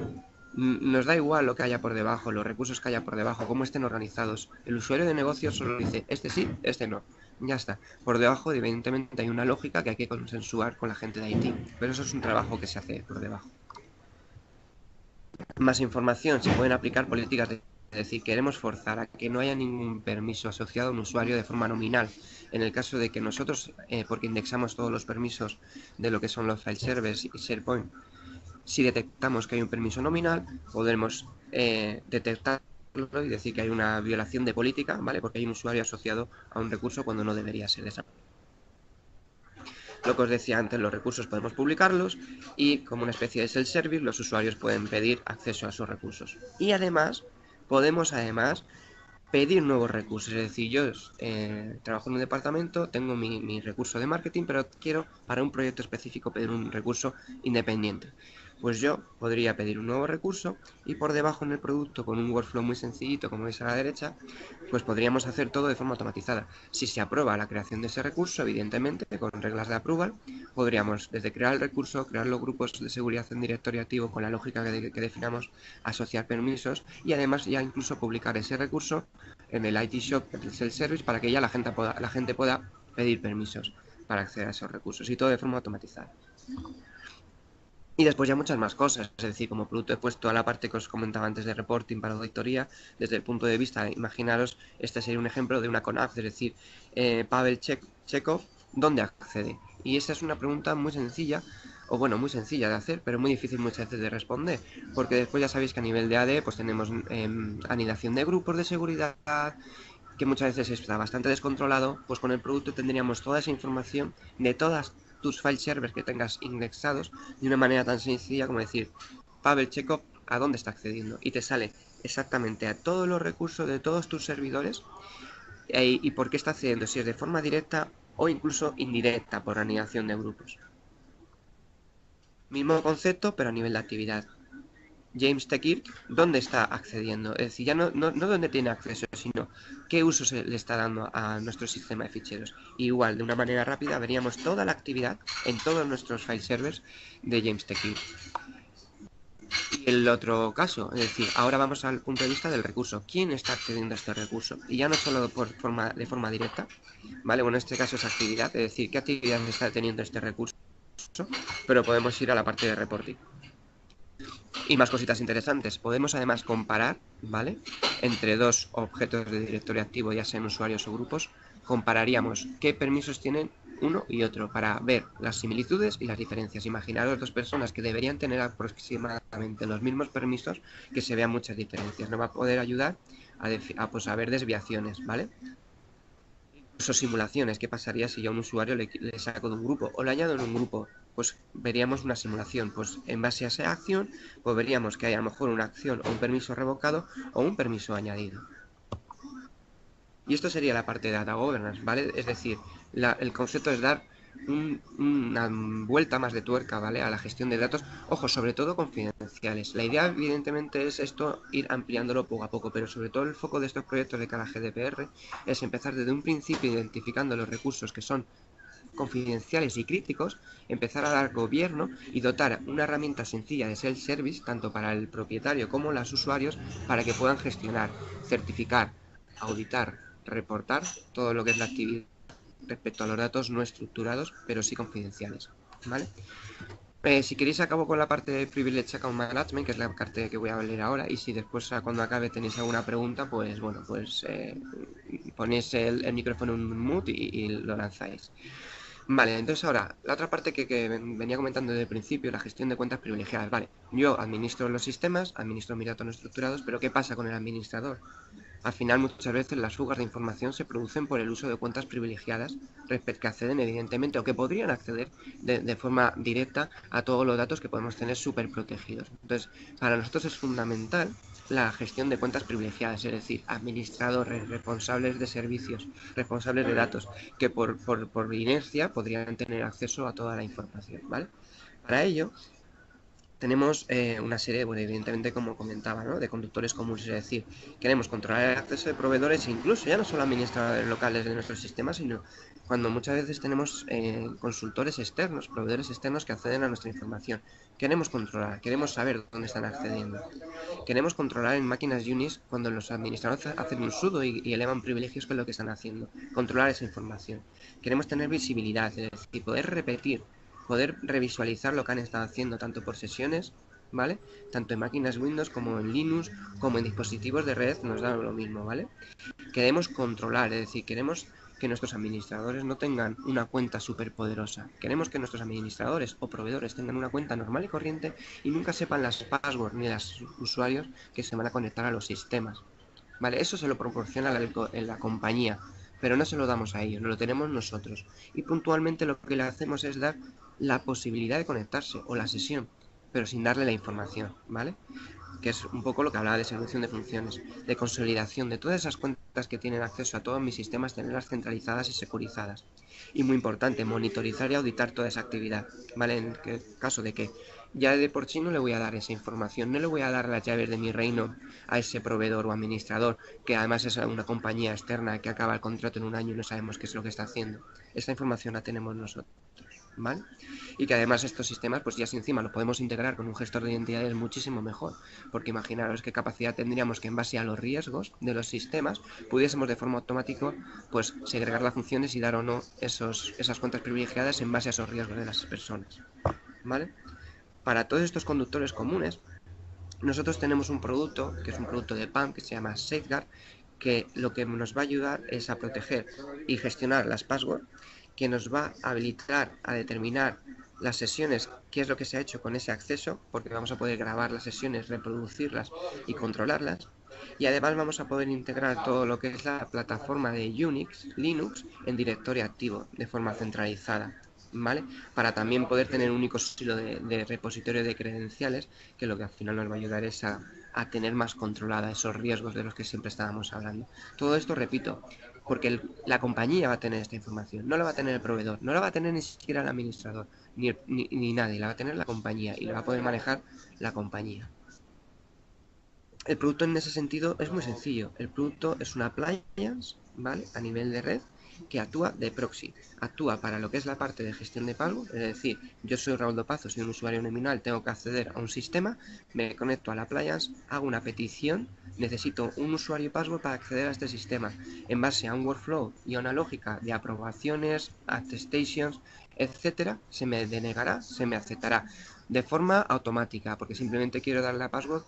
Nos da igual lo que haya por debajo, los recursos que haya por debajo, cómo estén organizados. El usuario de negocio solo dice, este sí, este no. Ya está. Por debajo, evidentemente, hay una lógica que hay que consensuar con la gente de IT. Pero eso es un trabajo que se hace por debajo. Más información, se pueden aplicar políticas de... Es decir, queremos forzar a que no haya ningún permiso asociado a un usuario de forma nominal. En el caso de que nosotros, porque indexamos todos los permisos de lo que son los file servers y SharePoint, si detectamos que hay un permiso nominal, podremos detectarlo y decir que hay una violación de política, ¿vale? Porque hay un usuario asociado a un recurso cuando no debería ser de esa manera. Lo que os decía antes, los recursos podemos publicarlos y como una especie de self-service los usuarios pueden pedir acceso a esos recursos. Y además, podemos pedir nuevos recursos. Es decir, yo trabajo en un departamento, tengo mi recurso de marketing, pero quiero para un proyecto específico pedir un recurso independiente. Pues yo podría pedir un nuevo recurso y por debajo en el producto, con un workflow muy sencillito, como veis a la derecha, pues podríamos hacer todo de forma automatizada. Si se aprueba la creación de ese recurso, evidentemente, con reglas de approval, podríamos desde crear el recurso, crear los grupos de seguridad en directorio activo con la lógica que definamos, asociar permisos y además ya incluso publicar ese recurso en el IT Shop, el self-service, para que ya la gente pueda pedir permisos para acceder a esos recursos y todo de forma automatizada. Y después ya muchas más cosas, es decir, como producto he puesto a la parte que os comentaba antes de reporting para auditoría, desde el punto de vista, imaginaros, este sería un ejemplo de una CONAF, es decir, Pavel Chekhov, ¿dónde accede? Y esta es una pregunta muy sencilla, o bueno, muy sencilla de hacer, pero muy difícil muchas veces de responder, porque después ya sabéis que a nivel de AD pues tenemos anidación de grupos de seguridad, que muchas veces está bastante descontrolado, pues con el producto tendríamos toda esa información de todas tus file servers que tengas indexados de una manera tan sencilla como decir Pavel Chekhov a dónde está accediendo y te sale exactamente a todos los recursos de todos tus servidores y por qué está accediendo, si es de forma directa o incluso indirecta por anidación de grupos. Mismo concepto pero a nivel de actividad. James T. Kirk, ¿dónde está accediendo? Es decir, ya no dónde tiene acceso, sino qué uso se le está dando a nuestro sistema de ficheros. Igual, de una manera rápida, veríamos toda la actividad en todos nuestros file servers de James T. Kirk. Y el otro caso, es decir, ahora vamos al punto de vista del recurso. ¿Quién está accediendo a este recurso? Y ya no solo de forma directa, ¿vale? Bueno, en este caso es actividad, es decir, qué actividad está teniendo este recurso, pero podemos ir a la parte de reporting. Y más cositas interesantes. Podemos además comparar, ¿vale? Entre dos objetos de directorio activo, ya sean usuarios o grupos, compararíamos qué permisos tienen uno y otro para ver las similitudes y las diferencias. Imaginaros dos personas que deberían tener aproximadamente los mismos permisos, que se vean muchas diferencias. Nos va a poder ayudar a ver desviaciones, ¿vale? Incluso simulaciones. ¿Qué pasaría si yo a un usuario le saco de un grupo o le añado en un grupo? Pues veríamos una simulación, pues en base a esa acción, pues veríamos que hay a lo mejor una acción o un permiso revocado o un permiso añadido. Y esto sería la parte de Data Governance, ¿vale? Es decir, el concepto es dar una vuelta más de tuerca, ¿vale? A la gestión de datos, ojo, sobre todo confidenciales. La idea, evidentemente, es esto, ir ampliándolo poco a poco, pero sobre todo el foco de estos proyectos de cara a GDPR es empezar desde un principio identificando los recursos que son confidenciales y críticos, empezar a dar gobierno y dotar una herramienta sencilla de self-service, tanto para el propietario como los usuarios, para que puedan gestionar, certificar, auditar, reportar todo lo que es la actividad respecto a los datos no estructurados, pero sí confidenciales, ¿vale? Si queréis acabo con la parte de Privileged Account Management, que es la parte que voy a leer ahora, y si después cuando acabe tenéis alguna pregunta, pues bueno, pues ponéis el micrófono en mute y lo lanzáis. Vale, entonces ahora, la otra parte que venía comentando desde el principio, la gestión de cuentas privilegiadas. Vale, yo administro los sistemas, administro mis datos no estructurados, pero ¿qué pasa con el administrador? Al final, muchas veces las fugas de información se producen por el uso de cuentas privilegiadas que acceden evidentemente o que podrían acceder de forma directa a todos los datos que podemos tener súper protegidos. Entonces, para nosotros es fundamental la gestión de cuentas privilegiadas, es decir, administradores, responsables de servicios, responsables de datos, que por inercia podrían tener acceso a toda la información, ¿vale? Para ello, tenemos una serie, bueno, evidentemente, como comentaba, ¿no?, de conductores comunes, es decir, queremos controlar el acceso de proveedores, incluso ya no solo administradores locales de nuestros sistemas, sino cuando muchas veces tenemos consultores externos, proveedores externos que acceden a nuestra información. Queremos controlar, queremos saber dónde están accediendo. Queremos controlar en máquinas Unix cuando los administradores hacen un sudo y elevan privilegios con lo que están haciendo. Controlar esa información. Queremos tener visibilidad, es decir, poder repetir, poder revisualizar lo que han estado haciendo tanto por sesiones, ¿vale? Tanto en máquinas Windows como en Linux, como en dispositivos de red, nos da lo mismo, ¿vale? Queremos controlar, es decir, queremos que nuestros administradores no tengan una cuenta súper poderosa. Queremos que nuestros administradores o proveedores tengan una cuenta normal y corriente y nunca sepan las passwords ni los usuarios que se van a conectar a los sistemas. ¿Vale? Eso se lo proporciona la compañía, pero no se lo damos a ellos, no lo tenemos nosotros. Y puntualmente lo que le hacemos es dar la posibilidad de conectarse o la sesión, pero sin darle la información, ¿vale? Que es un poco lo que hablaba de segregación de funciones, de consolidación de todas esas cuentas que tienen acceso a todos mis sistemas, tenerlas centralizadas y securizadas. Y muy importante, monitorizar y auditar toda esa actividad, ¿vale? En el caso de que ya de por sí no le voy a dar esa información, no le voy a dar las llaves de mi reino a ese proveedor o administrador, que además es una compañía externa que acaba el contrato en un año y no sabemos qué es lo que está haciendo. Esta información la tenemos nosotros, ¿vale? Y que además estos sistemas, pues ya si encima lo podemos integrar con un gestor de identidades muchísimo mejor, porque imaginaros qué capacidad tendríamos que en base a los riesgos de los sistemas pudiésemos de forma automática pues segregar las funciones y dar o no esas cuentas privilegiadas en base a esos riesgos de las personas, ¿vale? Para todos estos conductores comunes, nosotros tenemos un producto, que es un producto de PAM, que se llama Safeguard, que lo que nos va a ayudar es a proteger y gestionar las passwords, que nos va a habilitar a determinar las sesiones, qué es lo que se ha hecho con ese acceso, porque vamos a poder grabar las sesiones, reproducirlas y controlarlas. Y además vamos a poder integrar todo lo que es la plataforma de Unix, Linux, en directorio activo, de forma centralizada, ¿vale? Para también poder tener un único estilo de repositorio de credenciales, que lo que al final nos va a ayudar es a tener más controlada esos riesgos de los que siempre estábamos hablando. Todo esto, repito, porque la compañía va a tener esta información, no la va a tener el proveedor, no la va a tener ni siquiera el administrador, ni nadie, la va a tener la compañía y la va a poder manejar la compañía. El producto en ese sentido es muy sencillo. El producto es una appliance, ¿vale?, a nivel de red, que actúa de proxy. Actúa para lo que es la parte de gestión de pago, es decir, yo soy Raúl Dopazo, soy un usuario nominal, tengo que acceder a un sistema, me conecto a la appliance, hago una petición, necesito un usuario y password para acceder a este sistema. En base a un workflow y a una lógica de aprobaciones, attestations, etcétera, se me denegará, se me aceptará de forma automática, porque simplemente quiero darle la password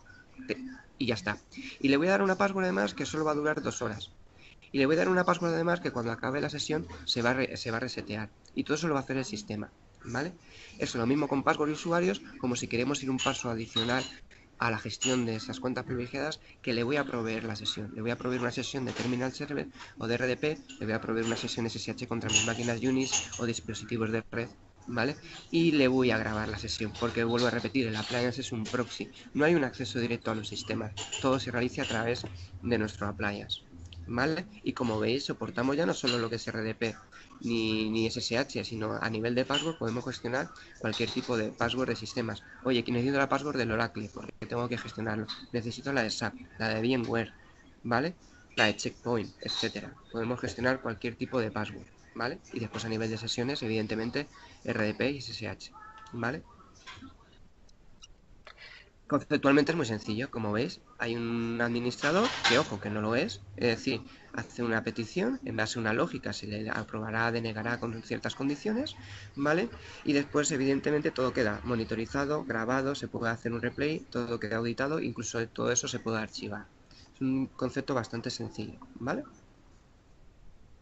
y ya está. Y le voy a dar una password además que solo va a durar 2 horas. Y le voy a dar una password además que cuando acabe la sesión se va a resetear. Y todo eso lo va a hacer el sistema, ¿vale? Eso lo mismo con password y usuarios, como si queremos ir un paso adicional a la gestión de esas cuentas privilegiadas, que le voy a proveer la sesión. Le voy a proveer una sesión de terminal server o de RDP, le voy a proveer una sesión SSH contra mis máquinas Unix o dispositivos de red, ¿vale? Y le voy a grabar la sesión, porque vuelvo a repetir, el appliance es un proxy, no hay un acceso directo a los sistemas, todo se realiza a través de nuestro appliance, ¿vale? Y como veis, soportamos ya no solo lo que es RDP ni SSH, sino a nivel de password podemos gestionar cualquier tipo de password de sistemas. Oye, que necesito la password del Oracle, porque tengo que gestionarlo. Necesito la de SAP, la de VMware, ¿vale? La de Checkpoint, etcétera. Podemos gestionar cualquier tipo de password, ¿vale? Y después a nivel de sesiones, evidentemente, RDP y SSH, ¿vale? Conceptualmente es muy sencillo, como veis, hay un administrador que, ojo, que no lo es decir, hace una petición, en base a una lógica se le aprobará, denegará con ciertas condiciones, ¿vale? Y después, evidentemente, todo queda monitorizado, grabado, se puede hacer un replay, todo queda auditado, incluso todo eso se puede archivar. Es un concepto bastante sencillo, ¿vale?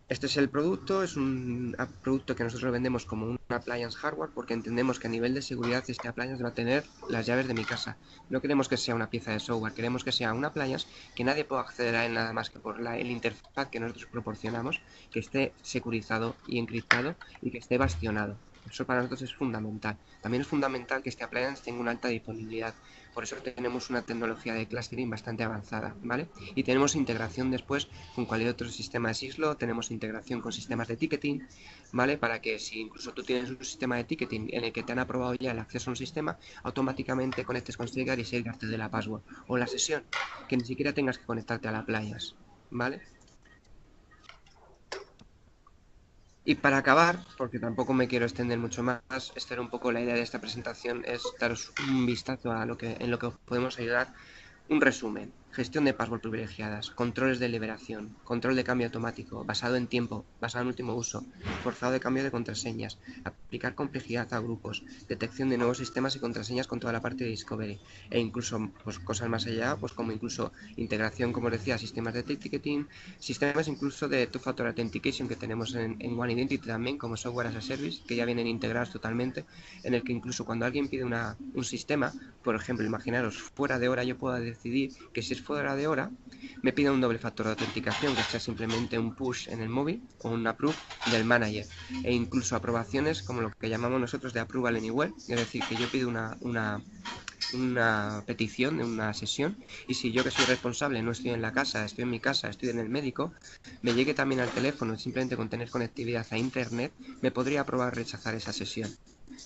Este es el producto, es un producto que nosotros vendemos como un appliance hardware porque entendemos que a nivel de seguridad este appliance va a tener las llaves de mi casa. No queremos que sea una pieza de software, queremos que sea un appliance que nadie pueda acceder a él nada más que por el interfaz que nosotros proporcionamos, que esté securizado y encriptado y que esté bastionado. Eso para nosotros es fundamental. También es fundamental que este appliance tenga una alta disponibilidad. Por eso tenemos una tecnología de clustering bastante avanzada, ¿vale? Y tenemos integración después con cualquier otro sistema de Syslo, tenemos integración con sistemas de ticketing, ¿vale? Para que si incluso tú tienes un sistema de ticketing en el que te han aprobado ya el acceso a un sistema, automáticamente conectes con Safeguard y Safeguard te dé la password o la sesión, que ni siquiera tengas que conectarte a la appliance, ¿vale? Y para acabar, porque tampoco me quiero extender mucho más, esta era un poco la idea de esta presentación, es daros un vistazo a en lo que os podemos ayudar. Un resumen: gestión de password privilegiadas, controles de liberación, control de cambio automático, basado en tiempo, basado en último uso, forzado de cambio de contraseñas, aplicar complejidad a grupos, detección de nuevos sistemas y contraseñas con toda la parte de discovery, e incluso pues, cosas más allá, pues como incluso integración, como os decía, sistemas de ticketing, sistemas incluso de two-factor authentication que tenemos en One Identity también, como software as a service, que ya vienen integrados totalmente, en el que incluso cuando alguien pide un sistema, por ejemplo, imaginaros, fuera de hora yo puedo decidir que si es fuera de hora, me pida un doble factor de autenticación, que sea simplemente un push en el móvil o un approve del manager, e incluso aprobaciones como lo que llamamos nosotros de approval anywhere, es decir, que yo pido una petición de una sesión y si yo que soy responsable no estoy en la casa, estoy en mi casa, estoy en el médico, me llegue también al teléfono simplemente con tener conectividad a internet, me podría aprobar o rechazar esa sesión.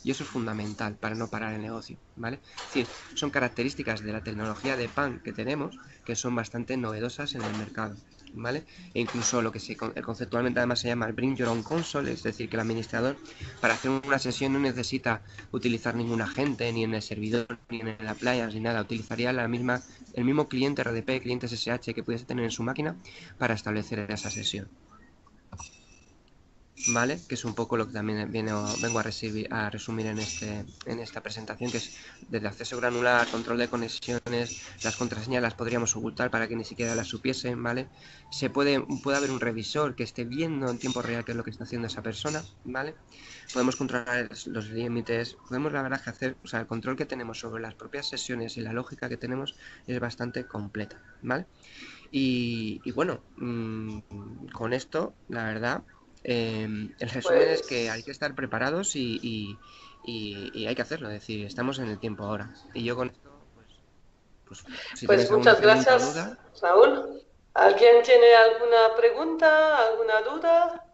Y eso es fundamental para no parar el negocio, ¿vale? Es decir, son características de la tecnología de PAN que tenemos que son bastante novedosas en el mercado, ¿vale? E incluso lo que conceptualmente además se llama el Bring Your Own Console, es decir, que el administrador para hacer una sesión no necesita utilizar ningún agente, ni en el servidor, ni en el appliance, ni nada, utilizaría el mismo cliente RDP, cliente SSH que pudiese tener en su máquina para establecer esa sesión. ¿Vale? Que es un poco lo que también vengo a resumir en esta presentación, que es desde acceso granular, control de conexiones, las contraseñas las podríamos ocultar para que ni siquiera las supiesen, ¿vale? Puede haber un revisor que esté viendo en tiempo real qué es lo que está haciendo esa persona, ¿vale? Podemos controlar los límites, podemos la verdad que hacer, o sea, el control que tenemos sobre las propias sesiones y la lógica que tenemos es bastante completa, ¿vale? Y bueno, con esto, la verdad, el resumen es que hay Pues, que estar preparados y hay que hacerlo, es decir, estamos en el tiempo ahora. Y yo con esto, pues si pues tenéis alguna muchas pregunta o gracias, duda. Raúl. ¿Alguien tiene alguna pregunta, alguna duda?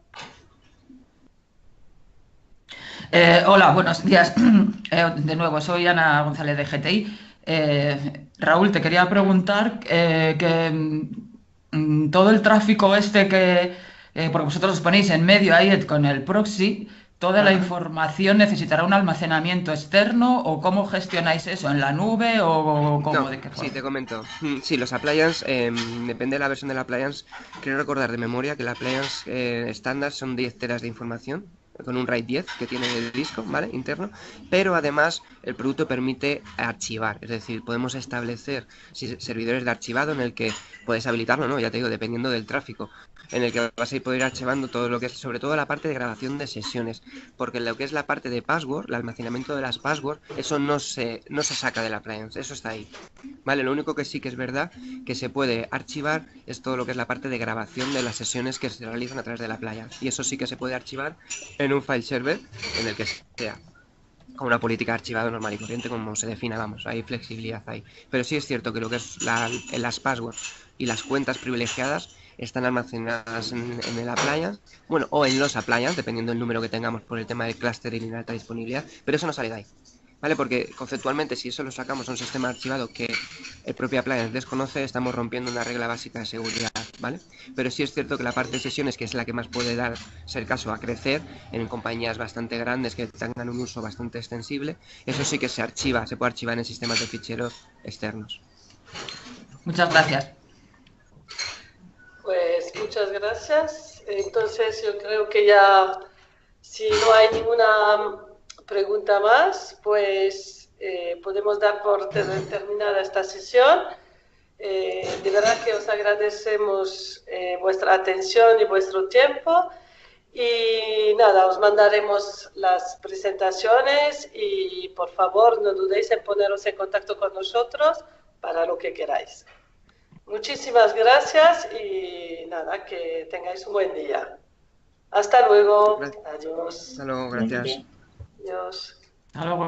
Hola, buenos días. De nuevo, soy Ana González de GTI. Raúl, te quería preguntar todo el tráfico este porque vosotros os ponéis en medio ahí con el proxy, ¿toda la Ajá. información necesitará un almacenamiento externo o cómo gestionáis eso? ¿En la nube o cómo? No, ¿De qué sí, forma? te comento. Sí, los appliance, depende de la versión del appliance. Quiero recordar de memoria que el appliance estándar son 10 teras de información, con un RAID 10 que tiene el disco, ¿vale? Interno. Pero además el producto permite archivar, es decir, podemos establecer servidores de archivado en el que puedes habilitarlo, ¿no? Ya te digo, dependiendo del tráfico, en el que vas a poder ir archivando todo lo que es, sobre todo la parte de grabación de sesiones, porque lo que es la parte de password, el almacenamiento de las passwords, eso no se saca del appliance, eso está ahí. Vale, lo único que sí que es verdad que se puede archivar es todo lo que es la parte de grabación de las sesiones que se realizan a través de la playa. Y eso sí que se puede archivar en un file server en el que sea con una política de archivado normal y corriente como se defina, vamos, hay flexibilidad ahí. Pero sí es cierto que lo que es las passwords y las cuentas privilegiadas están almacenadas en el appliance, bueno, o en los appliance, dependiendo del número que tengamos por el tema del clustering y la alta disponibilidad, pero eso no sale de ahí. ¿Vale? Porque conceptualmente, si eso lo sacamos a un sistema archivado que el propio appliance desconoce, estamos rompiendo una regla básica de seguridad, ¿vale? Pero sí es cierto que la parte de sesiones, que es la que más puede ser caso a crecer en compañías bastante grandes que tengan un uso bastante extensible, eso sí que se puede archivar en sistemas de ficheros externos. Muchas gracias. Pues muchas gracias. Entonces yo creo que ya, si no hay ninguna pregunta más, pues podemos dar por terminada esta sesión De verdad que os agradecemos vuestra atención y vuestro tiempo. Y nada, os mandaremos las presentaciones y por favor no dudéis en poneros en contacto con nosotros para lo que queráis. Muchísimas gracias y nada, que tengáis un buen día. Hasta luego. Adiós. Hasta luego, gracias. Adiós. Hasta luego.